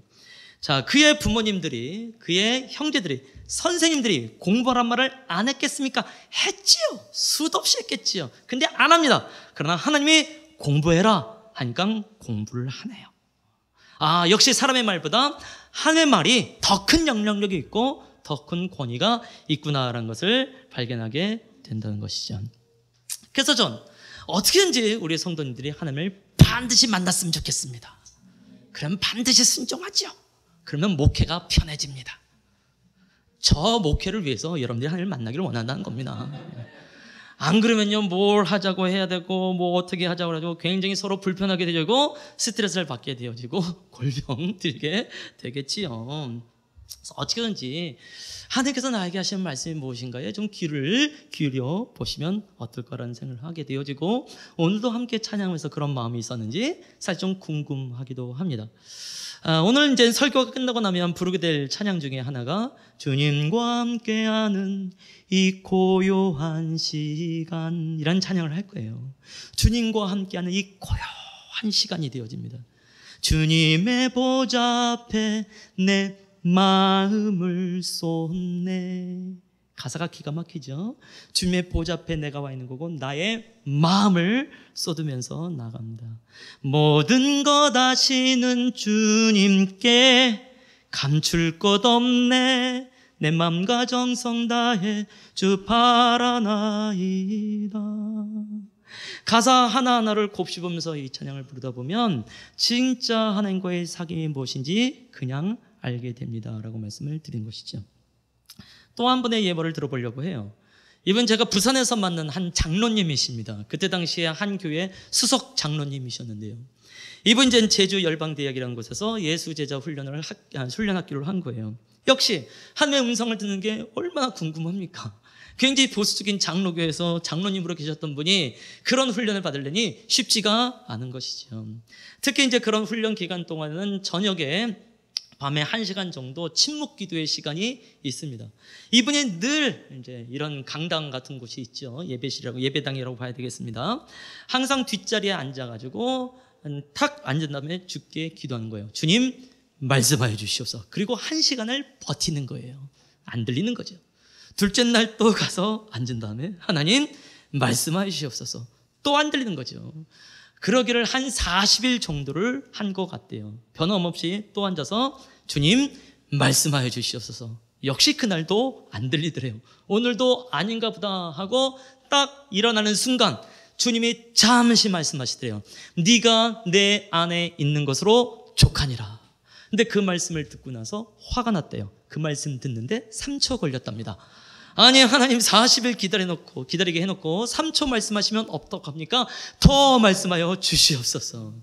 S1: 자, 그의 부모님들이, 그의 형제들이, 선생님들이 공부하란 말을 안 했겠습니까? 했지요. 수도 없이 했겠지요. 근데 안 합니다. 그러나 하나님이 공부해라 하니까 공부를 하네요. 역시 사람의 말보다 하나님의 말이 더 큰 영향력이 있고 더 큰 권위가 있구나라는 것을 발견하게 된다는 것이죠. 그래서 전 어떻게든지 우리 성도님들이 하나님을 반드시 만났으면 좋겠습니다. 그럼 반드시 순종하죠. 그러면 목회가 편해집니다. 저 목회를 위해서 여러분들이 하나님을 만나기를 원한다는 겁니다. 안 그러면요, 뭘 하자고 해야 되고 뭐 어떻게 하자고 해가지고 굉장히 서로 불편하게 되고 스트레스를 받게 되어지고 골병 들게 되겠지요. 어떻게든지 하나님께서 나에게 하시는 말씀이 무엇인가에 좀 귀를 기울여 보시면 어떨까라는 생각을 하게 되어지고, 오늘도 함께 찬양하면서 그런 마음이 있었는지 사실 좀 궁금하기도 합니다. 오늘 이제 설교가 끝나고 나면 부르게 될 찬양 중에 하나가 주님과 함께하는 이 고요한 시간, 이런 찬양을 할 거예요. 주님과 함께하는 이 고요한 시간이 되어집니다. 주님의 보좌 앞에 내 마음을 쏟네. 가사가 기가 막히죠. 주님의 보좌 앞에 내가 와 있는 거고 나의 마음을 쏟으면서 나갑니다. 모든 것 아시는 주님께 감출 것 없네. 내 맘과 정성 다해 주 바라나이다. 가사 하나하나를 곱씹으면서 이 찬양을 부르다 보면 진짜 하나님과의 사귐이 무엇인지 그냥 알게 됩니다 라고 말씀을 드린 것이죠. 또 한 번의 예물을 들어보려고 해요. 이분 제가 부산에서 만난 한 장로님이십니다. 그때 당시에 한 교회 수석 장로님이셨는데요, 이분 이제 제주 열방대학이라는 곳에서 예수제자 훈련학교를 한 거예요. 역시 하나님의 음성을 듣는 게 얼마나 궁금합니까? 굉장히 보수적인 장로교에서 장로님으로 계셨던 분이 그런 훈련을 받으려니 쉽지가 않은 것이죠. 특히 이제 그런 훈련 기간 동안은 저녁에 밤에 1시간 정도 침묵 기도의 시간이 있습니다. 이분이 늘 이제 이런 강당 같은 곳이 있죠. 예배실이라고, 예배당이라고 봐야 되겠습니다. 항상 뒷자리에 앉아가지고 탁 앉은 다음에 주께 기도하는 거예요. 주님, 말씀하여 주시옵소서. 그리고 1시간을 버티는 거예요. 안 들리는 거죠. 둘째 날 또 가서 앉은 다음에 하나님, 말씀하여 주시옵소서. 또 안 들리는 거죠. 그러기를 한 40일 정도를 한 것 같대요. 변함없이 또 앉아서 주님, 말씀하여 주시옵소서. 역시 그날도 안 들리더래요. 오늘도 아닌가 보다 하고 딱 일어나는 순간 주님이 잠시 말씀하시더래요. 네가 내 안에 있는 것으로 족하니라. 근데 그 말씀을 듣고 나서 화가 났대요. 그 말씀 듣는데 3초 걸렸답니다. 아니, 하나님 40일 기다리게 해놓고 3초 말씀하시면 어떡합니까? 더 말씀하여 주시옵소서.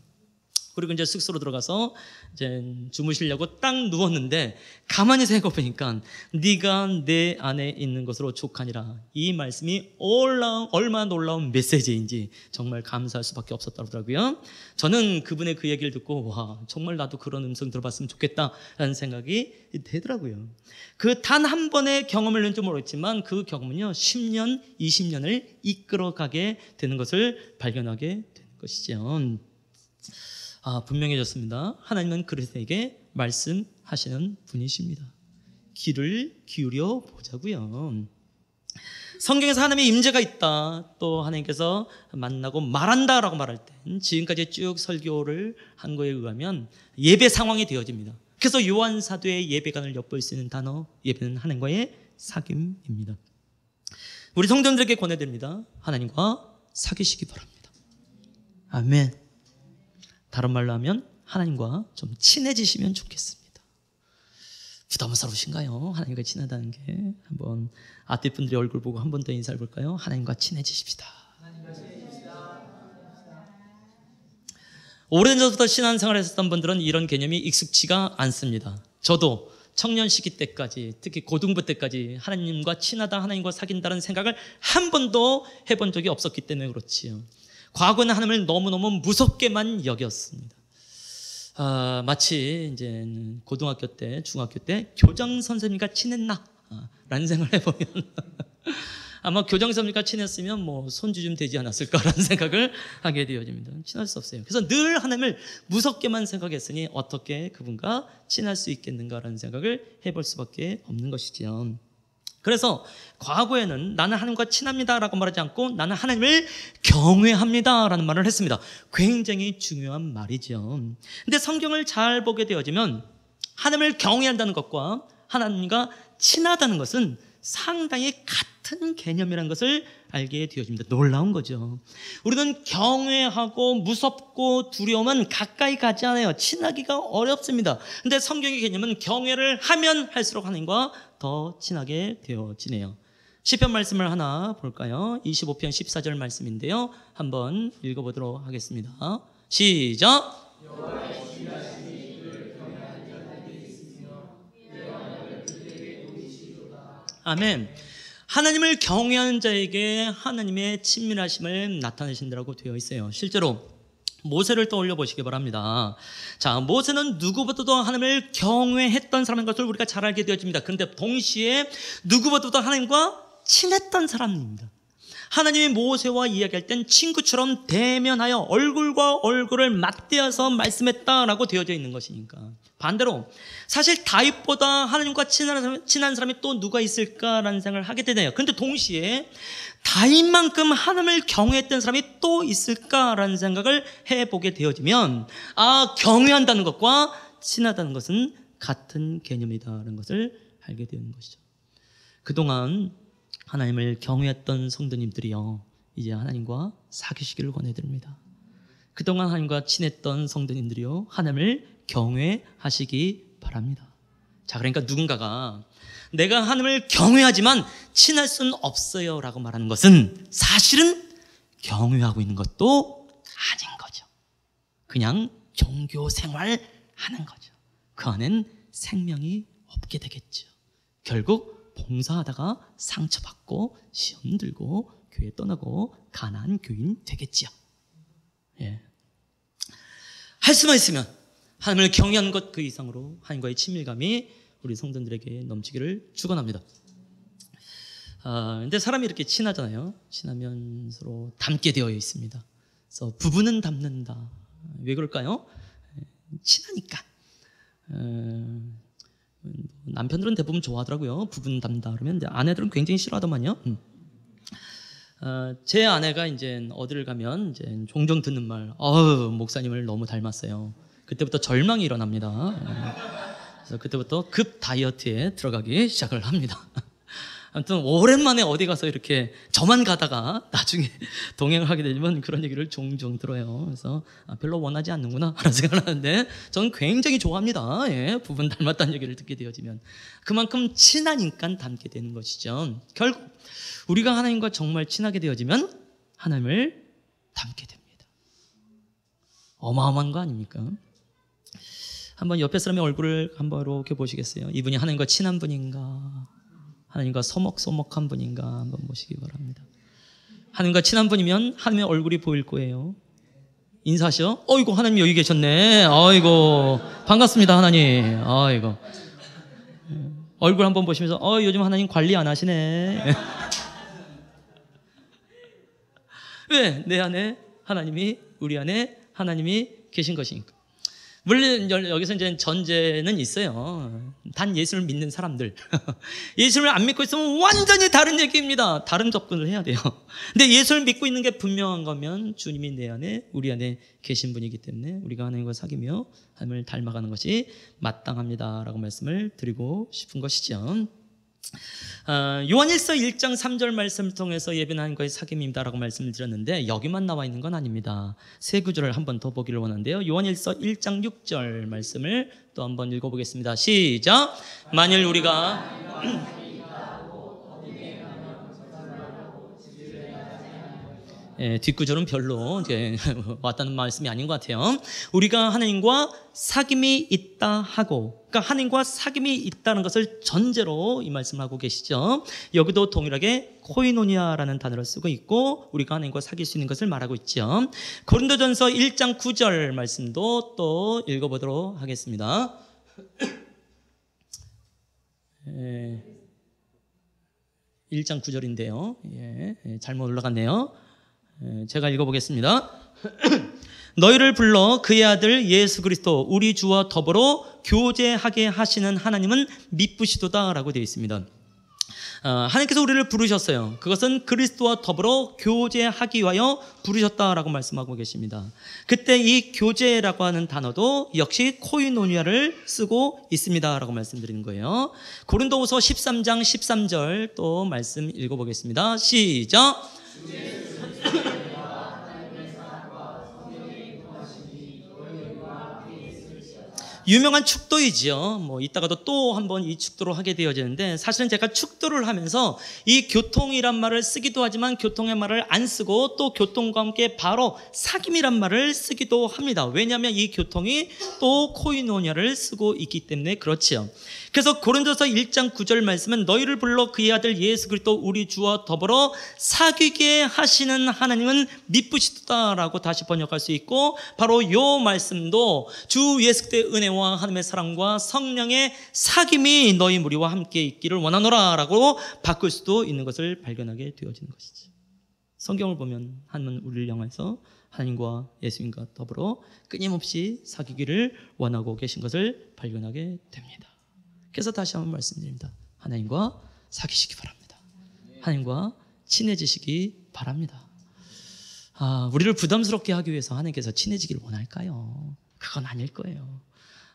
S1: 그리고 이제 숙소로 들어가서 이제 주무시려고 딱 누웠는데 가만히 생각해 보니까 네가 내 안에 있는 것으로 족하니라. 이 말씀이 얼마나 놀라운 메시지인지 정말 감사할 수밖에 없었더라고요. 저는 그분의 그 얘기를 듣고 와, 정말 나도 그런 음성 들어봤으면 좋겠다라는 생각이 되더라고요. 그 단 한 번의 경험을 는 줄 모르겠지만 그 경험은요 10년, 20년을 이끌어가게 되는 것을 발견하게 되는 것이죠. 분명해졌습니다. 하나님은 그리스도에게 말씀하시는 분이십니다. 귀를 기울여 보자고요. 성경에서 하나님의 임재가 있다, 또 하나님께서 만나고 말한다라고 말할 때 지금까지 쭉 설교를 한 거에 의하면 예배 상황이 되어집니다. 그래서 요한 사도의 예배관을 엿볼 수 있는 단어, 예배는 하나님과의 사귐입니다. 우리 성도들에게 권해드립니다. 하나님과 사귀시기 바랍니다. 아멘. 다른 말로 하면 하나님과 좀 친해지시면 좋겠습니다. 부담스러우신가요? 하나님과 친하다는 게. 한번 앞뒷분들의 얼굴 보고 한 번 더 인사해 볼까요? 하나님과 친해지십시다. 오래전부터 신앙생활을 했었던 분들은 이런 개념이 익숙치가 않습니다. 저도 청년 시기 때까지, 특히 고등부 때까지 하나님과 친하다, 하나님과 사귄다는 생각을 한 번도 해본 적이 없었기 때문에 그렇지요. 과거에는 하나님을 너무너무 무섭게만 여겼습니다. 마치 이제 고등학교 때, 중학교 때 교장 선생님과 친했나? 라는 생각을 해보면 아마 교장 선생님과 친했으면 뭐 손주 좀 되지 않았을까라는 생각을 하게 되어집니다. 친할 수 없어요. 그래서 늘 하나님을 무섭게만 생각했으니 어떻게 그분과 친할 수 있겠는가라는 생각을 해볼 수밖에 없는 것이죠. 그래서 과거에는 나는 하나님과 친합니다라고 말하지 않고 나는 하나님을 경외합니다라는 말을 했습니다. 굉장히 중요한 말이죠. 근데 성경을 잘 보게 되어지면 하나님을 경외한다는 것과 하나님과 친하다는 것은 상당히 같은 개념이라는 것을 알게 되어집니다. 놀라운 거죠. 우리는 경외하고 무섭고 두려움은 가까이 가지 않아요. 친하기가 어렵습니다. 근데 성경의 개념은 경외를 하면 할수록 하나님과 더 친하게 되어지네요. 시편 말씀을 하나 볼까요? 25편 14절 말씀인데요. 한번 읽어보도록 하겠습니다. 시작! 아멘. 하나님을 경외하는 자에게 하나님의 친밀하심을 나타내신다고 되어 있어요. 실제로 모세를 떠올려 보시기 바랍니다. 자, 모세는 누구보다도 하나님을 경외했던 사람인 것을 우리가 잘 알게 되어집니다. 그런데 동시에 누구보다도 하나님과 친했던 사람입니다. 하나님이 모세와 이야기할 땐 친구처럼 대면하여 얼굴과 얼굴을 맞대어서 말씀했다라고 되어져 있는 것이니까. 반대로 사실 다윗보다 하나님과 친한 사람이 또 누가 있을까라는 생각을 하게 되네요. 그런데 동시에 다윗만큼 하나님을 경외했던 사람이 또 있을까라는 생각을 해보게 되어지면 경외한다는 것과 친하다는 것은 같은 개념이다라는 것을 알게 되는 것이죠. 그동안 하나님을 경외했던 성도님들이요, 이제 하나님과 사귀시기를 권해드립니다. 그동안 하나님과 친했던 성도님들이요, 하나님을 경외하시기 바랍니다. 자, 그러니까 누군가가 내가 하나님을 경외하지만 친할 수는 없어요 라고 말하는 것은 사실은 경외하고 있는 것도 아닌 거죠. 그냥 종교 생활 하는 거죠. 그 안엔 생명이 없게 되겠죠. 결국 봉사하다가 상처받고 시험 들고 교회 떠나고 가난한 교인 되겠지요. 예. 할 수만 있으면 하나님을 경외하는 것 그 이상으로 하나님과의 친밀감이 우리 성도들에게 넘치기를 축원합니다. 근데 사람이 이렇게 친하잖아요. 친하면 서로 닮게 되어 있습니다. 그래서 부부는 닮는다. 왜 그럴까요? 친하니까. 남편들은 대부분 좋아하더라고요. 부부는 닮는다 그러면. 아내들은 굉장히 싫어하더만요. 제 아내가 이제 어디를 가면 이제 종종 듣는 말, 목사님을 너무 닮았어요. 그때부터 절망이 일어납니다. 그래서 그때부터 급 다이어트에 들어가기 시작을 합니다. 아무튼 오랜만에 어디 가서 이렇게 저만 가다가 나중에 동행을 하게 되면 그런 얘기를 종종 들어요. 그래서 별로 원하지 않는구나 라는 생각을 하는데 저는 굉장히 좋아합니다. 예, 부분 닮았다는 얘기를 듣게 되어지면 그만큼 친하니까 닮게 되는 것이죠. 결국 우리가 하나님과 정말 친하게 되어지면 하나님을 닮게 됩니다. 어마어마한 거 아닙니까? 한번 옆에 사람의 얼굴을 한번 이렇게 보시겠어요? 이분이 하나님과 친한 분인가? 하나님과 서먹서먹한 분인가? 한번 보시기 바랍니다. 하나님과 친한 분이면 하나님의 얼굴이 보일 거예요. 인사하시죠? 어이구, 하나님 여기 계셨네. 어이구, 반갑습니다, 하나님. 어이구. 얼굴 한번 보시면서, 요즘 하나님 관리 안 하시네. 왜? 내 안에 하나님이, 우리 안에 하나님이 계신 것이니까. 물론 여기서 이제 전제는 있어요. 단 예수를 믿는 사람들. 예수를 안 믿고 있으면 완전히 다른 얘기입니다. 다른 접근을 해야 돼요. 근데 예수를 믿고 있는 게 분명한 거면 주님이 내 안에, 우리 안에 계신 분이기 때문에 우리가 하나님과 사귀며 하나님을 닮아가는 것이 마땅합니다라고 말씀을 드리고 싶은 것이죠. 요한일서 1장 3절 말씀을 통해서 예배는 하나님과의 사귐입니다라고 말씀을 드렸는데 여기만 나와 있는 건 아닙니다. 세 구절을 한번 더 보기를 원하는데요. 요한일서 1장 6절 말씀을 또 한번 읽어보겠습니다. 시작. 만일 우리가 뒷구절은 별로 이제 왔다는 말씀이 아닌 것 같아요. 우리가 하나님과 사귐이 있다 하고, 그러니까 하나님과 사귐이 있다는 것을 전제로 이 말씀을 하고 계시죠. 여기도 동일하게 코이노니아라는 단어를 쓰고 있고, 우리가 하나님과 사귈 수 있는 것을 말하고 있죠. 고린도전서 1장 9절 말씀도 또 읽어보도록 하겠습니다. 1장 9절인데요. 잘못 올라갔네요. 제가 읽어보겠습니다. 너희를 불러 그의 아들 예수 그리스도 우리 주와 더불어 교제하게 하시는 하나님은 미쁘시도다 라고 되어 있습니다. 하나님께서 우리를 부르셨어요. 그것은 그리스도와 더불어 교제하기 위하여 부르셨다라고 말씀하고 계십니다. 그때 이 교제라고 하는 단어도 역시 코이노니아를 쓰고 있습니다라고 말씀드리는 거예요. 고린도후서 13장 13절 또 말씀 읽어보겠습니다. 시작. 유명한 축도이지요. 이따가도 또 한번 이 축도를 하게 되어지는데, 사실은 제가 축도를 하면서 이 교통이란 말을 쓰기도 하지만 교통의 말을 안 쓰고 또 교통과 함께 바로 사귐이란 말을 쓰기도 합니다. 왜냐하면 이 교통이 또 코이노니아를 쓰고 있기 때문에 그렇지요. 그래서 고린도서 1장 9절 말씀은 너희를 불러 그의 아들 예수 그리스도 우리 주와 더불어 사귀게 하시는 하나님은 미쁘시다라고 다시 번역할 수 있고, 바로 이 말씀도 주 예수 그리스도의 은혜와 하나님의 사랑과 성령의 사귐이 너희 무리와 함께 있기를 원하노라 라고 바꿀 수도 있는 것을 발견하게 되어지는 것이죠. 성경을 보면 하나님은 우리를 향해서 하나님과 예수님과 더불어 끊임없이 사귀기를 원하고 계신 것을 발견하게 됩니다. 그래서 다시 한번 말씀드립니다. 하나님과 사귀시기 바랍니다. 하나님과 친해지시기 바랍니다. 우리를 부담스럽게 하기 위해서 하나님께서 친해지기를 원할까요? 그건 아닐 거예요.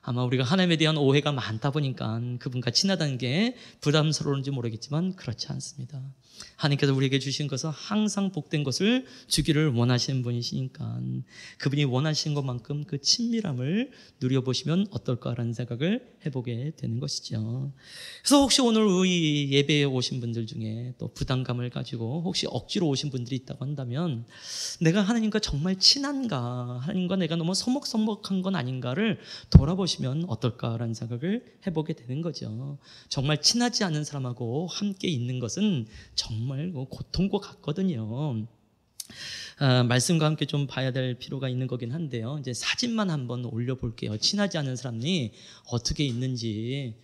S1: 아마 우리가 하나님에 대한 오해가 많다 보니까 그분과 친하다는 게 부담스러운지 모르겠지만 그렇지 않습니다. 하나님께서 우리에게 주신 것은 항상 복된 것을 주기를 원하시는 분이시니까 그분이 원하시는 것만큼 그 친밀함을 누려보시면 어떨까라는 생각을 해보게 되는 것이죠. 그래서 혹시 오늘 이 예배에 오신 분들 중에 또 부담감을 가지고 혹시 억지로 오신 분들이 있다고 한다면, 내가 하나님과 정말 친한가, 하나님과 내가 너무 서먹서먹한 건 아닌가를 돌아보시면 어떨까라는 생각을 해보게 되는 거죠. 정말 친하지 않은 사람하고 함께 있는 것은 정말 고통과 같거든요. 말씀과 함께 좀 봐야 될 필요가 있는 거긴 한데요. 이제 사진만 한번 올려볼게요. 친하지 않은 사람이 어떻게 있는지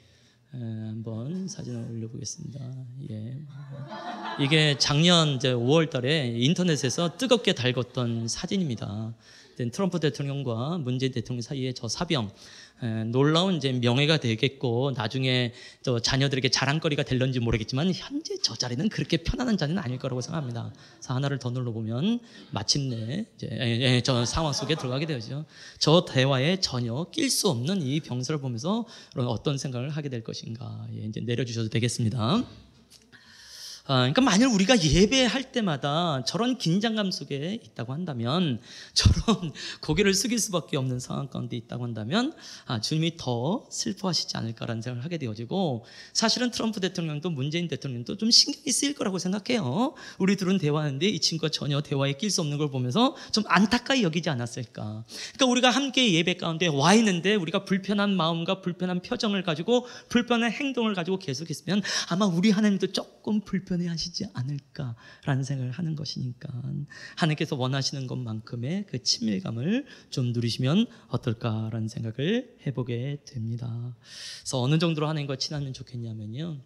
S1: 한번 사진을 올려보겠습니다. 이게 작년 이제 5월 달에 인터넷에서 뜨겁게 달궜던 사진입니다. 트럼프 대통령과 문재인 대통령 사이에 저 사병, 놀라운 이제 명예가 되겠고 나중에 또 자녀들에게 자랑거리가 될런지 모르겠지만 현재 저 자리는 그렇게 편안한 자리는 아닐 거라고 생각합니다. 그래서 하나를 더 눌러보면 마침내 이제 저 상황 속에 들어가게 되죠. 저 대화에 전혀 낄 수 없는 이 병사를 보면서 어떤 생각을 하게 될 것인가, 이제 내려주셔도 되겠습니다. 그러니까 만일 우리가 예배할 때마다 저런 긴장감 속에 있다고 한다면, 저런 고개를 숙일 수밖에 없는 상황 가운데 있다고 한다면 주님이 더 슬퍼하시지 않을까라는 생각을 하게 되어지고, 사실은 트럼프 대통령도 문재인 대통령도 좀 신경이 쓰일 거라고 생각해요. 우리 둘은 대화하는데 이 친구가 전혀 대화에 낄 수 없는 걸 보면서 좀 안타까이 여기지 않았을까. 그러니까 우리가 함께 예배 가운데 와 있는데 우리가 불편한 마음과 불편한 표정을 가지고 불편한 행동을 가지고 계속 있으면 아마 우리 하나님도 조금 불편해하시지 않을까라는 생각을 하는 것이니까, 하나님께서 원하시는 것만큼의 그 친밀감을 좀 누리시면 어떨까라는 생각을 해보게 됩니다. 그래서 어느 정도로 하나님과 친하면 좋겠냐면요,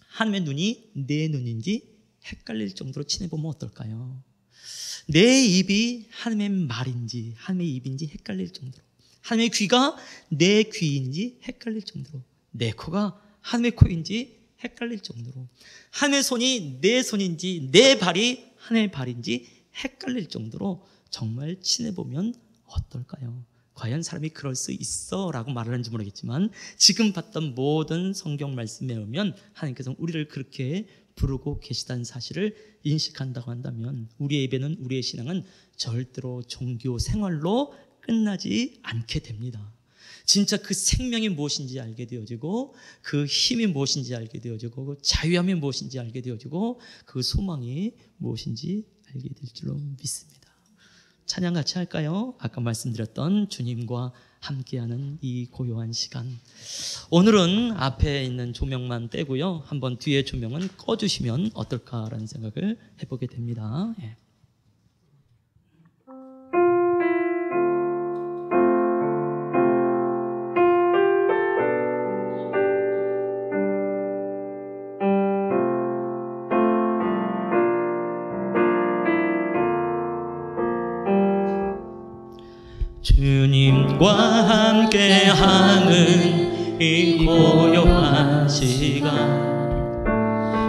S1: 하나님의 눈이 내 눈인지 헷갈릴 정도로 친해보면 어떨까요? 내 입이 하나님의 말인지 하나님의 입인지 헷갈릴 정도로, 하나님의 귀가 내 귀인지 헷갈릴 정도로, 내 코가 하나님의 코인지 헷갈릴 정도로, 하나님의 손이 내 손인지 내 발이 하나님의 발인지 헷갈릴 정도로 정말 친해보면 어떨까요? 과연 사람이 그럴 수 있어 라고 말하는지 모르겠지만, 지금 봤던 모든 성경 말씀에 보면 하나님께서 우리를 그렇게 부르고 계시다는 사실을 인식한다고 한다면, 우리의 예배는, 우리의 신앙은 절대로 종교 생활로 끝나지 않게 됩니다. 진짜 그 생명이 무엇인지 알게 되어지고, 그 힘이 무엇인지 알게 되어지고, 그 자유함이 무엇인지 알게 되어지고, 그 소망이 무엇인지 알게 될 줄로 믿습니다. 찬양 같이 할까요? 아까 말씀드렸던 주님과 함께하는 이 고요한 시간. 오늘은 앞에 있는 조명만 떼고요. 한번 뒤에 조명은 꺼주시면 어떨까라는 생각을 해보게 됩니다. 예. 주님과 함께하는 이 고요한 시간,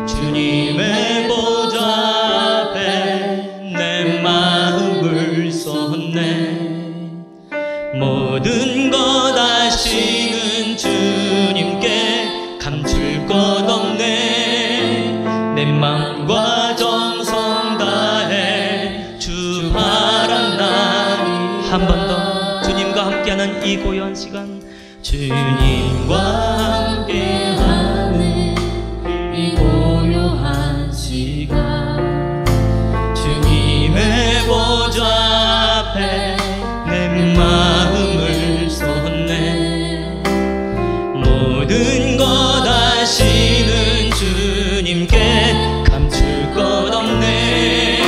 S1: 주님의 보좌 앞에 내 마음을 쏟네. 모든 것 아시는 주님께 감출 것 없네. 내 마음과 정성 다해 주 바라나니. 한 번 더 주님과 함께하는 이 고요한 시간, 주님과 함께하는 이 고요한 시간, 주님의 보좌 앞에 내 마음을 쏟네. 모든 것 아시는 주님께 감출 것 없네.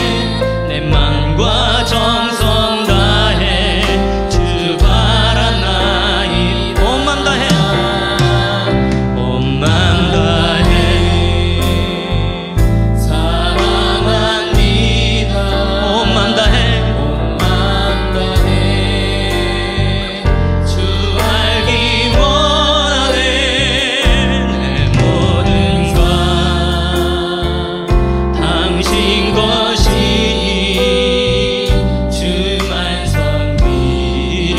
S1: 내 마음과 정성 다해 주 바라나이. 온 맘 다해, 온 맘 다해 사랑합니다. 온 맘 다해, 온 맘 다해 주 알기 원하네. 내 모든 것 당신 것이니 주만 섬기리.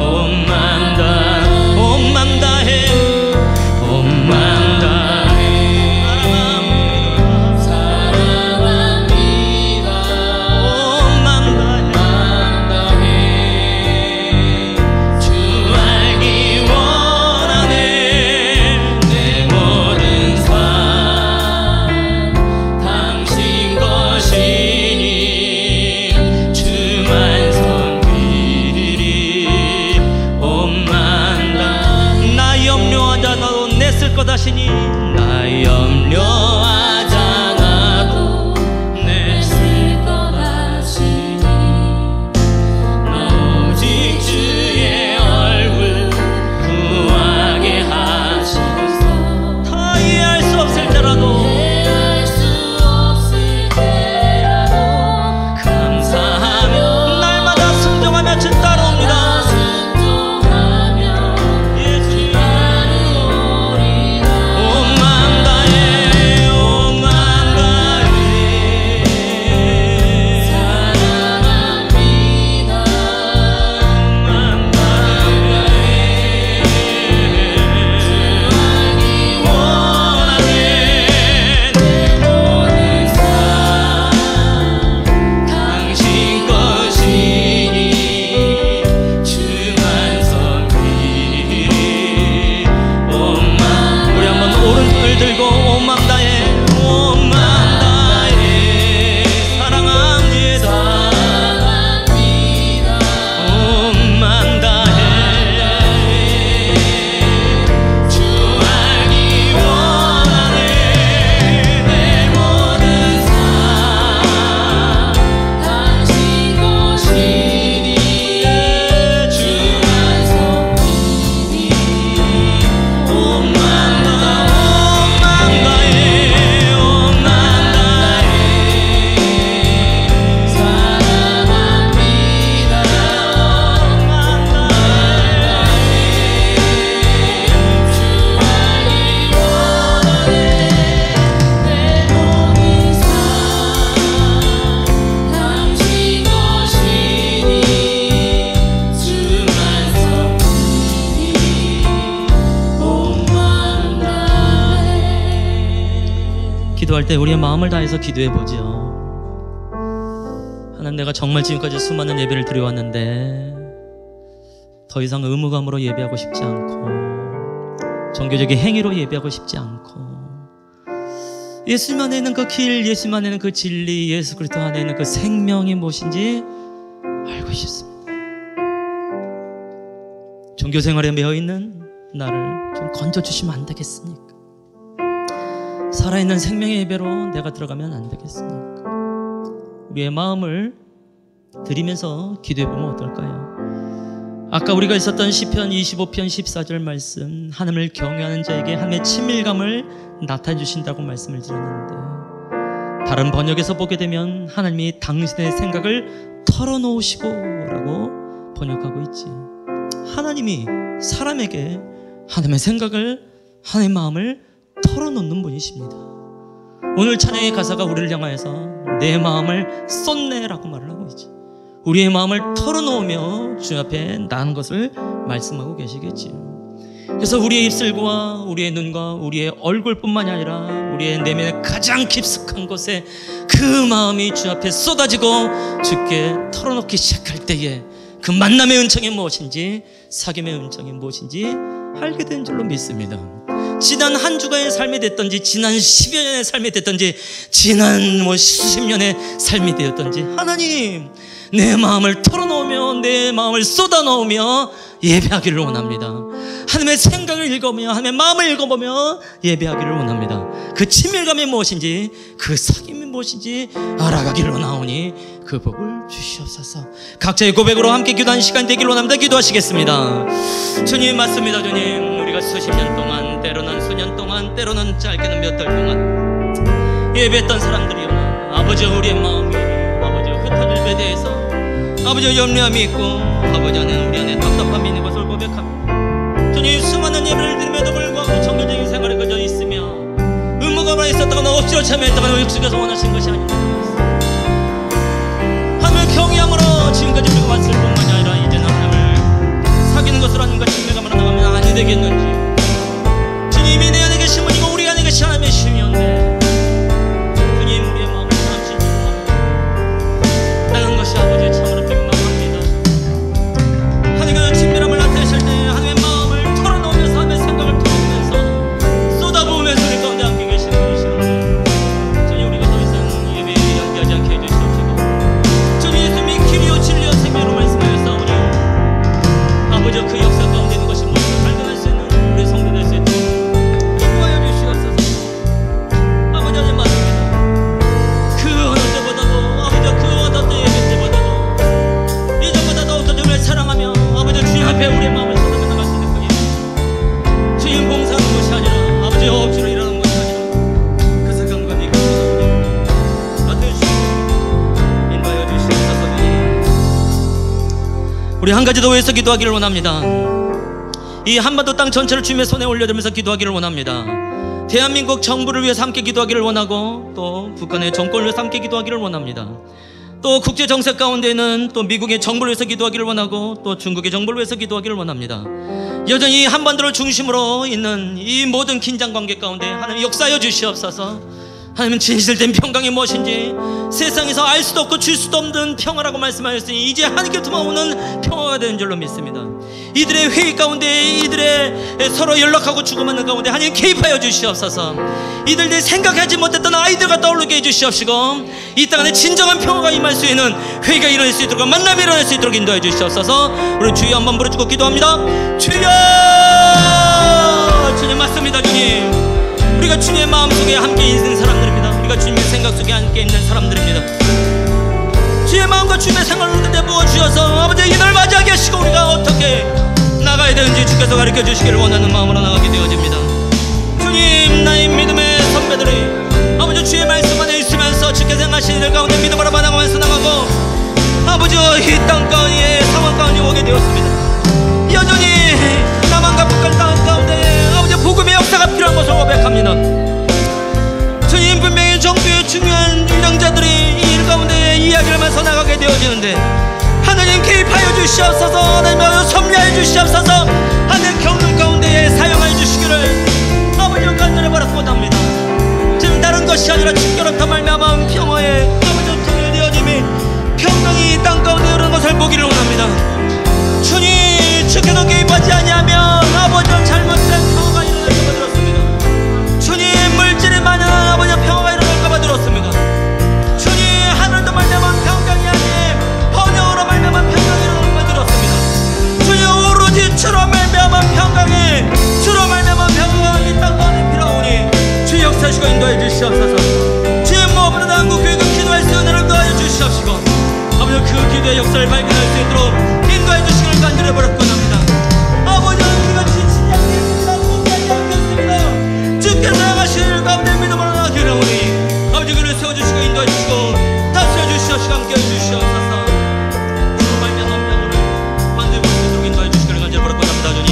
S1: 온 맘 다해, 온 맘 다해, 온 맘 다해 사랑합니다. 온 맘 다해 주 알기 원하네. 내 모든 삶 당신 것이니 주만 섬기리. 온 맘 다해 나 염려하자 나도 냈을 것 하시니. 나 염려하지 않아도 냈을 것 하시니. 오직 주의 얼굴 구하게 하시소서. 다 이해할 수 없을 때라도 감사하며 날마다 순종하며 주 따라옵니다. 예수 온 맘 다해, 온 맘 다해 사랑합니다. 온 맘 다해 주 알기 원하네. 내 모든 삶 당신 것이니 주만 섬기리. 온 맘, 우리 한번 오른손을 들고 온 맘 다해, 온 맘 다해 사랑합니다. 온 맘 다해 주 알기 원하네. 내 모든 삶 당신 것이니 주만 섬기니. 온 맘 다해, 온 맘 다해 사랑합니다. 온 맘 다해 주 알기 원하네. 내 모든 삶 당신 것이니 주만 섬기니. 온 맘 다해. 기도할 때 우리의 마음을 다해서 기도해 보죠. 하나님, 내가 정말 지금까지 수많은 예배를 드려왔는데 더 이상 의무감으로 예배하고 싶지 않고 종교적인 행위로 예배하고 싶지 않고 예수님 안에 있는 그 길, 예수님 안에 있는 그 진리, 예수 그리스도 안에 있는 그 생명이 무엇인지 알고 싶습니다. 종교 생활에 매여 있는 나를 좀 건져주시면 안 되겠습니까? 살아있는 생명의 예배로 내가 들어가면 안 되겠습니까? 우리의 마음을 드리면서 기도해보면 어떨까요? 아까 우리가 있었던 시편 25편 14절 말씀, 하나님을 경외하는 자에게 하나님의 친밀감을 나타내 주신다고 말씀을 드렸는데, 다른 번역에서 보게 되면 하나님이 당신의 생각을 털어놓으시고 라고 번역하고 있지. 하나님이 사람에게 하나님의 생각을, 하나님의 마음을 털어놓는 분이십니다. 오늘 찬양의 가사가 우리를 향하여서 내 마음을 쏟네라고 말을 하고 있지. 우리의 마음을 털어놓으며 주 앞에 나는 것을 말씀하고 계시겠지요. 그래서 우리의 입술과 우리의 눈과 우리의 얼굴뿐만이 아니라 우리의 내면의 가장 깊숙한 곳에 그 마음이 주 앞에 쏟아지고 주께 털어놓기 시작할 때에 그 만남의 은총이 무엇인지, 사귐의 은총이 무엇인지 알게 된 줄로 믿습니다. 지난 한 주간의 삶이 됐든지, 지난 10여 년의 삶이 됐든지, 지난 수십 년의 삶이 되었든지, 하나님 내 마음을 털어놓으며 내 마음을 쏟아놓으며 예배하기를 원합니다. 하나님의 생각을 읽어보며 하나님의 마음을 읽어보며 예배하기를 원합니다. 그 친밀감이 무엇인지, 그 사귐이 무엇인지 알아가기를 원하오니 그 복을 주시옵소서. 각자의 고백으로 함께 기도하는 시간 되기를 원합니다. 기도하시겠습니다. 주님, 맞습니다. 주님, 우리가 수십 년 동안, 때로는 수년 동안, 때로는 짧게는 몇 달 동안 예배했던 사람들이여, 아버지 우리의 마음이 아버지 흩어질 때 대해서 아버지 염려함이 있고, 아버지 안에 우리 안에 답답함이 있는 것을 고백합니다. 주님, 수많은 예배를 드림에도 불구하고 정교적인 생활에 그저 있으며 의무감에 있었다거나 억지로 참여했다거나 육식에서 원하신 것이 아닙니다. 하나님을 경외함으로 지금까지 우리가 왔을 뿐만이 아니라 이제는 하나님을 사귀는 것으로 하는 것, 친밀감으로 나가면 아니 되겠는지. 주님이 내 안에 계신 분이고 우리 안에 계신 하나님의 신이었네. 주님, 우리의 마음을 사랑하시는 나간 것이 아버지 참으로 민망합니다. 하나님과 친밀함을 나타내실 때 하나님의 마음을 털어놓으면서 하나님의 생각을 털어놓으면서 쏟아부으면서 우리 가운데 함께 계시는 분이시는데, 주님, 우리가 더 이상 예배에 연기하지 않게 해주시옵시고, 주님 예수님이 길이요 진리요 생명으로 말씀하였사오니 아버지 그 역사 가운데 있는 것이 무엇인지 발견할 수 있는 우리 성도 될 수 있도록 인도하여 주시옵소서. 아버지, 하지 마십니다. 그 어느 때보다도 아버지 그 어떤 예배 때보다도 이전보다 더욱더 주님을 사랑하며 아버지 주님 앞에 우리의 마음을 쏟아져 나갈 수 있는 분이에요. 주님 봉사하는 것이 아니라 아버지 억지로 일하는 것이 아니라 그 사랑과 이 감사를 맡아주시고 인도하여 주시옵소서. 우리 한 가지 더 위해서 기도하기를 원합니다. 이 한반도 땅 전체를 주님의 손에 올려드리면서 기도하기를 원합니다. 대한민국 정부를 위해서 함께 기도하기를 원하고, 또 북한의 정권을 위해서 함께 기도하기를 원합니다. 또 국제 정세 가운데는 또 미국의 정부를 위해서 기도하기를 원하고, 또 중국의 정부를 위해서 기도하기를 원합니다. 여전히 한반도를 중심으로 있는 이 모든 긴장 관계 가운데 하나님 역사하여 주시옵소서. 하나님은 진실된 평강이 무엇인지 세상에서 알 수도 없고 줄 수도 없는 평화라고 말씀하셨으니 이제 하나님께로만 오는 평화가 되는 줄로 믿습니다. 이들의 회의 가운데, 이들의 서로 연락하고 주고받는 가운데 하나님 개입하여 주시옵소서. 이들이 생각하지 못했던 아이들과 떠오르게 해주시옵시고, 이 땅 안에 진정한 평화가 임할 수 있는 회의가 일어날 수 있도록, 만남이 일어날 수 있도록 인도해 주시옵소서. 우리 주여 한번 부르짖고 기도합니다. 주여! 주님, 맞습니다. 주님, 우리가 주님의 마음속에 함께 있는 사람들입니다. 우리가 주님의 생각 속에 함께 있는 사람들입니다. 주의 마음과 주님의 생각을 그때 부어주셔서 아버지 이날 맞이하게 하시고 우리가 어떻게 나가야 되는지 주께서 가르쳐 주시기를 원하는 마음으로 나가게 되어집니다. 주님, 나의 믿음의 선배들이 아버지 주의 말씀 안에 있으면서 주께서 행하신 이들 가운데 믿음으로 반응하면서 나가고, 아버지 이 땅 가운데 상황 가운데 오게 되었습니다. 여전히 남한과 북한 땅 가운데 아버지 복음의 역사가 필요한 것을 고백합니다. 주님, 분명히 정부의 중요한 유정자들이 이 일 가운데 이야기를 하면서 나가게 되어지는데 하나님 개입하여 주시옵소서. 하나님 섭리하여 주시옵소서. 하나님 경륜 가운데 사용하여 주시기를 아버지 간절히 바랐습니다. 지금 다른 것이 아니라 친교롭다 말미암아 평화의 아버지 통일 되어짐이 평강이 이 땅 가운데 흐르는 것을 보기를 원합니다. 주님, 주께서 개입하지 아니하면 아버지 잘못된 평화가 일어날 것을 들었습니다. 주님, 물질이 많은 아버지 평화 주시옵소서. 주의 무엇보다 한국교회가 기도할 수 있는 은혜를 더하여 주시옵시고 아버지 그 기도의 역사를 발견할 수 있도록 인도해 주시기를 간절히 바라곤 합니다. 아버지 우리가 지치지 않겠습니다. 못하지 않겠습니다. 주께서 향하실 가운데 믿음으로 나아가오니 아버지 그를 세워주시고 인도해 주시고 다스려 주시옵시고 함께해 주시옵소서. 주로 말미암은 병으로 반드시 볼 수 있도록 인도해 주시기를 간절히 바라곤 합니다. 주님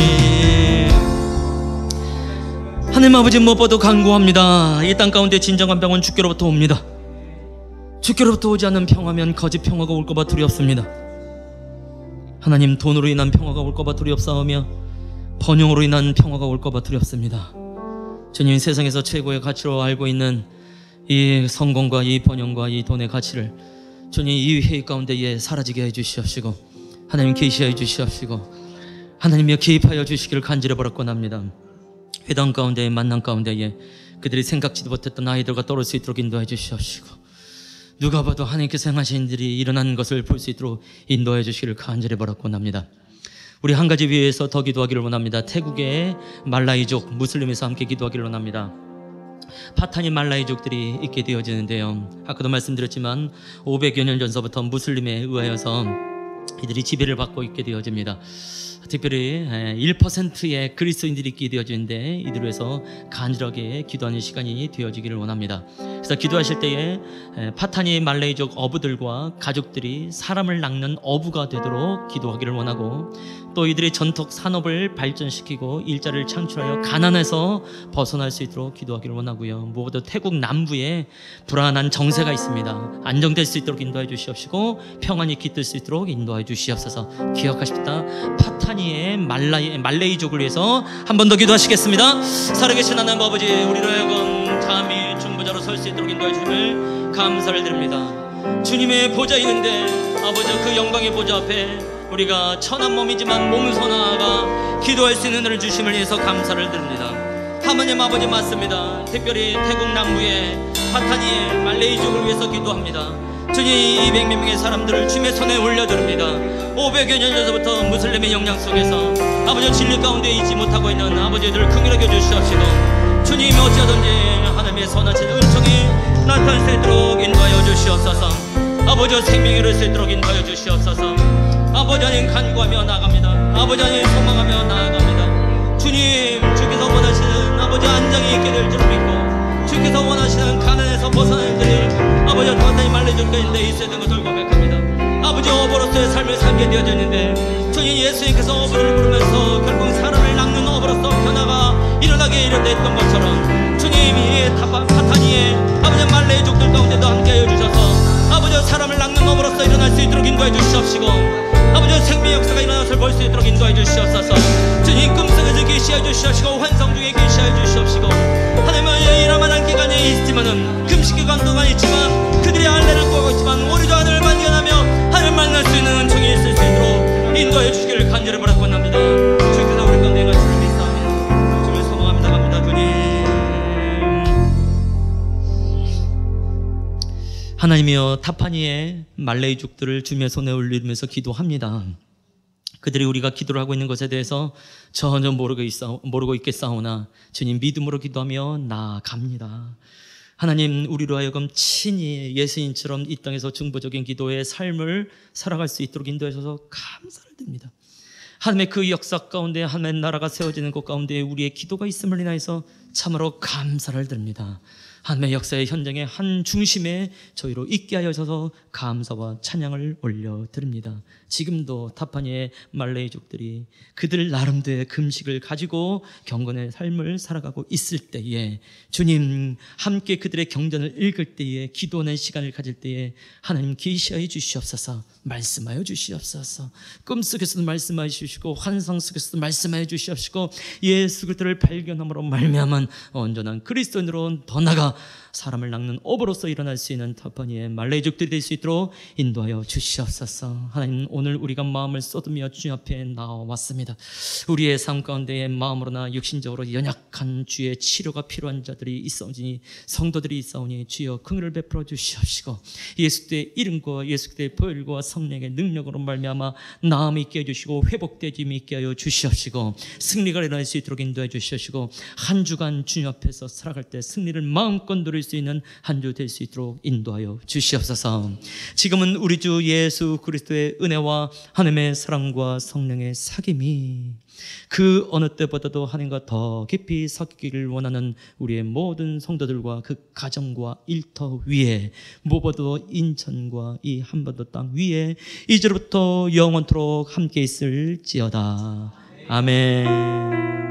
S1: 하나님 아버지 무엇보다도 간구합니다. 이 땅 가운데 진정한 병은 주께로부터 옵니다. 주께로부터 오지 않는 평화면 거짓 평화가 올까봐 두렵습니다. 하나님 돈으로 인한 평화가 올까봐 두렵사오며 번영으로 인한 평화가 올까봐 두렵습니다. 주님 세상에서 최고의 가치로 알고 있는 이 성공과 이 번영과 이 돈의 가치를 주님 이 회의 가운데에 사라지게 해주시옵시고 하나님 계시하여 주시옵시고 하나님이여 개입하여 주시기를 간절히 바라곤 합니다. 회당 가운데에 만남 가운데에 그들이 생각지도 못했던 아이들과 떠올 수 있도록 인도해 주시옵시고 누가 봐도 하나님께서 행하신 일이 일어나는 것을 볼 수 있도록 인도해 주시기를 간절히 바라곤 합니다. 우리 한 가지 위해서 더 기도하기를 원합니다. 태국의 말라이족 무슬림에서 함께 기도하기를 원합니다. 파타니 말라이족들이 있게 되어지는데요, 아까도 말씀드렸지만 500여 년 전서부터 무슬림에 의하여서 이들이 지배를 받고 있게 되어집니다. 특별히 1%의 그리스도인들이 있게 되어지는데 이들을 위해서 간절하게 기도하는 시간이 되어지기를 원합니다. 그래서 기도하실 때에 파타니 말레이족 어부들과 가족들이 사람을 낚는 어부가 되도록 기도하기를 원하고, 또 이들의 전통 산업을 발전시키고 일자리를 창출하여 가난에서 벗어날 수 있도록 기도하기를 원하고요. 무엇보다 태국 남부에 불안한 정세가 있습니다. 안정될 수 있도록 인도해 주시옵시고 평안이 깃들 수 있도록 인도해 주시옵소서. 기억하십시다. 파타니의 말레이족을 위해서 한 번 더 기도하시겠습니다. 살아계신 하나님 아버지, 우리로 하여금 잠이 중보자로 설 수 있도록 인도해 주심을 감사를 드립니다. 주님의 보좌 있는데 아버지 그 영광의 보좌 앞에 우리가 천한 몸이지만 몸소 나아가 기도할 수 있는 은혜를 주심을 위해서 감사를 드립니다. 하나님 아버지 맞습니다. 특별히 태국 남부의 파타니의 말레이족을 위해서 기도합니다. 주님 200몇 명의 사람들을 주님의 손에 올려드립니다. 500여 년 전부터 무슬림의 영향 속에서 아버지 진리 가운데 있지 못하고 있는 아버지들을 긍휼하게 주시옵시고 주님이 어찌하든지 하나님의 선하신 은총이 나타날 수 있도록 인도하여 주시옵소서. 아버지 생명이 이룰 수 있도록 인도하여 주시옵소서. 아버지 하나님 간구하며 나아갑니다. 아버지 하나님 소망하며 나아갑니다. 주님 주께서 원하시는 아버지 안정이 있게 될 줄 믿고 주께서 원하시는 가난에서 벗어나는 들이 아버지 파타니 말레이족인데 있어야 되는 것을 고백합니다. 아버지 어부로서의 삶을 살게 되어졌는데 주님 예수님께서 어부를 부르면서 결국 사람을 낚는 어부로서 변화가 일어나게 이르렀던 것처럼 주님이 파타니의 아버지 말레이족들 가운데도 함께하여 주셔서 아버지 사람을 낚는 어부로서 일어날 수 있도록 인도해 주시옵시고 아버지 생명 역사가 일어나는 것을 볼 수 있도록 인도해 주시옵소서. 주님 꿈속에서 계시해 주시옵시고 환상 중에 계시해 주시옵시고 하나님은 일어만한 기간이 있지만은 금식 기간 동안 있지만 그들이 할례를 꼬고 있지만 우리도 하늘을 발견하며 하늘 만날 수 있는 은총이 있을 수 있도록 인도해 주시기를 간절히 바라곤 합니다. 주께서 우리 가운데 행하시는 믿사오니 주를 소망합니다. 갑니다. 주님 하나님이여 타파니의 말레이족들을 주님의 손에 올리면서 기도합니다. 그들이 우리가 기도를 하고 있는 것에 대해서 전혀 모르고 있겠사오나 주님 믿음으로 기도하며 나아갑니다. 하나님 우리로 하여금 친히 예수님처럼 이 땅에서 중보적인 기도의 삶을 살아갈 수 있도록 인도해 주셔서 감사를 드립니다. 하나님의 그 역사 가운데 하나님의 나라가 세워지는 곳 가운데 우리의 기도가 있음을 인하여서 참으로 감사를 드립니다. 하나님의 역사의 현장의 한 중심에 저희로 있게 하여 주셔서 감사와 찬양을 올려드립니다. 지금도 타파니의 말레이족들이 그들 나름대로의 금식을 가지고 경건의 삶을 살아가고 있을 때에 주님 함께 그들의 경전을 읽을 때에 기도하는 시간을 가질 때에 하나님 계시하여 주시옵소서. 말씀하여 주시옵소서. 꿈속에서도 말씀하여 주시고 환상 속에서도 말씀하여 주시옵시고 예수 그리스도를 발견함으로 말미암은 온전한 그리스도인으로 더 나아가 사람을 낚는 어부로서 일어날 수 있는 타파니의 말레이족들이 될 수 있도록 인도하여 주시옵소서. 하나님 오늘 우리가 마음을 쏟으며 주님 앞에 나와왔습니다. 우리의 삶 가운데에 마음으로나 육신적으로 연약한 주의 치료가 필요한 자들이 있사오니 성도들이 있사오니 주여 긍휼을 베풀어 주시옵시고 예수의 이름과 예수의 보혈과 성령의 능력으로 말미암아 나음이 있게 해주시고 회복되짐이 있게 하여 주시옵시고 승리가 일어날 수 있도록 인도해 주시옵시고 한 주간 주님 앞에서 살아갈 때 승리를 마음껏 누릴 수 수 있는 한 주 될 수 있도록 인도하여 주시옵소서. 지금은 우리 주 예수 그리스도의 은혜와 하나님의 사랑과 성령의 사귐이 그 어느 때보다도 하나님과 더 깊이 섞이기를 원하는 우리의 모든 성도들과 그 가정과 일터 위에, 무엇보다도 인천과 이 한반도 땅 위에 이제부터 영원토록 함께 있을지어다. 아멘.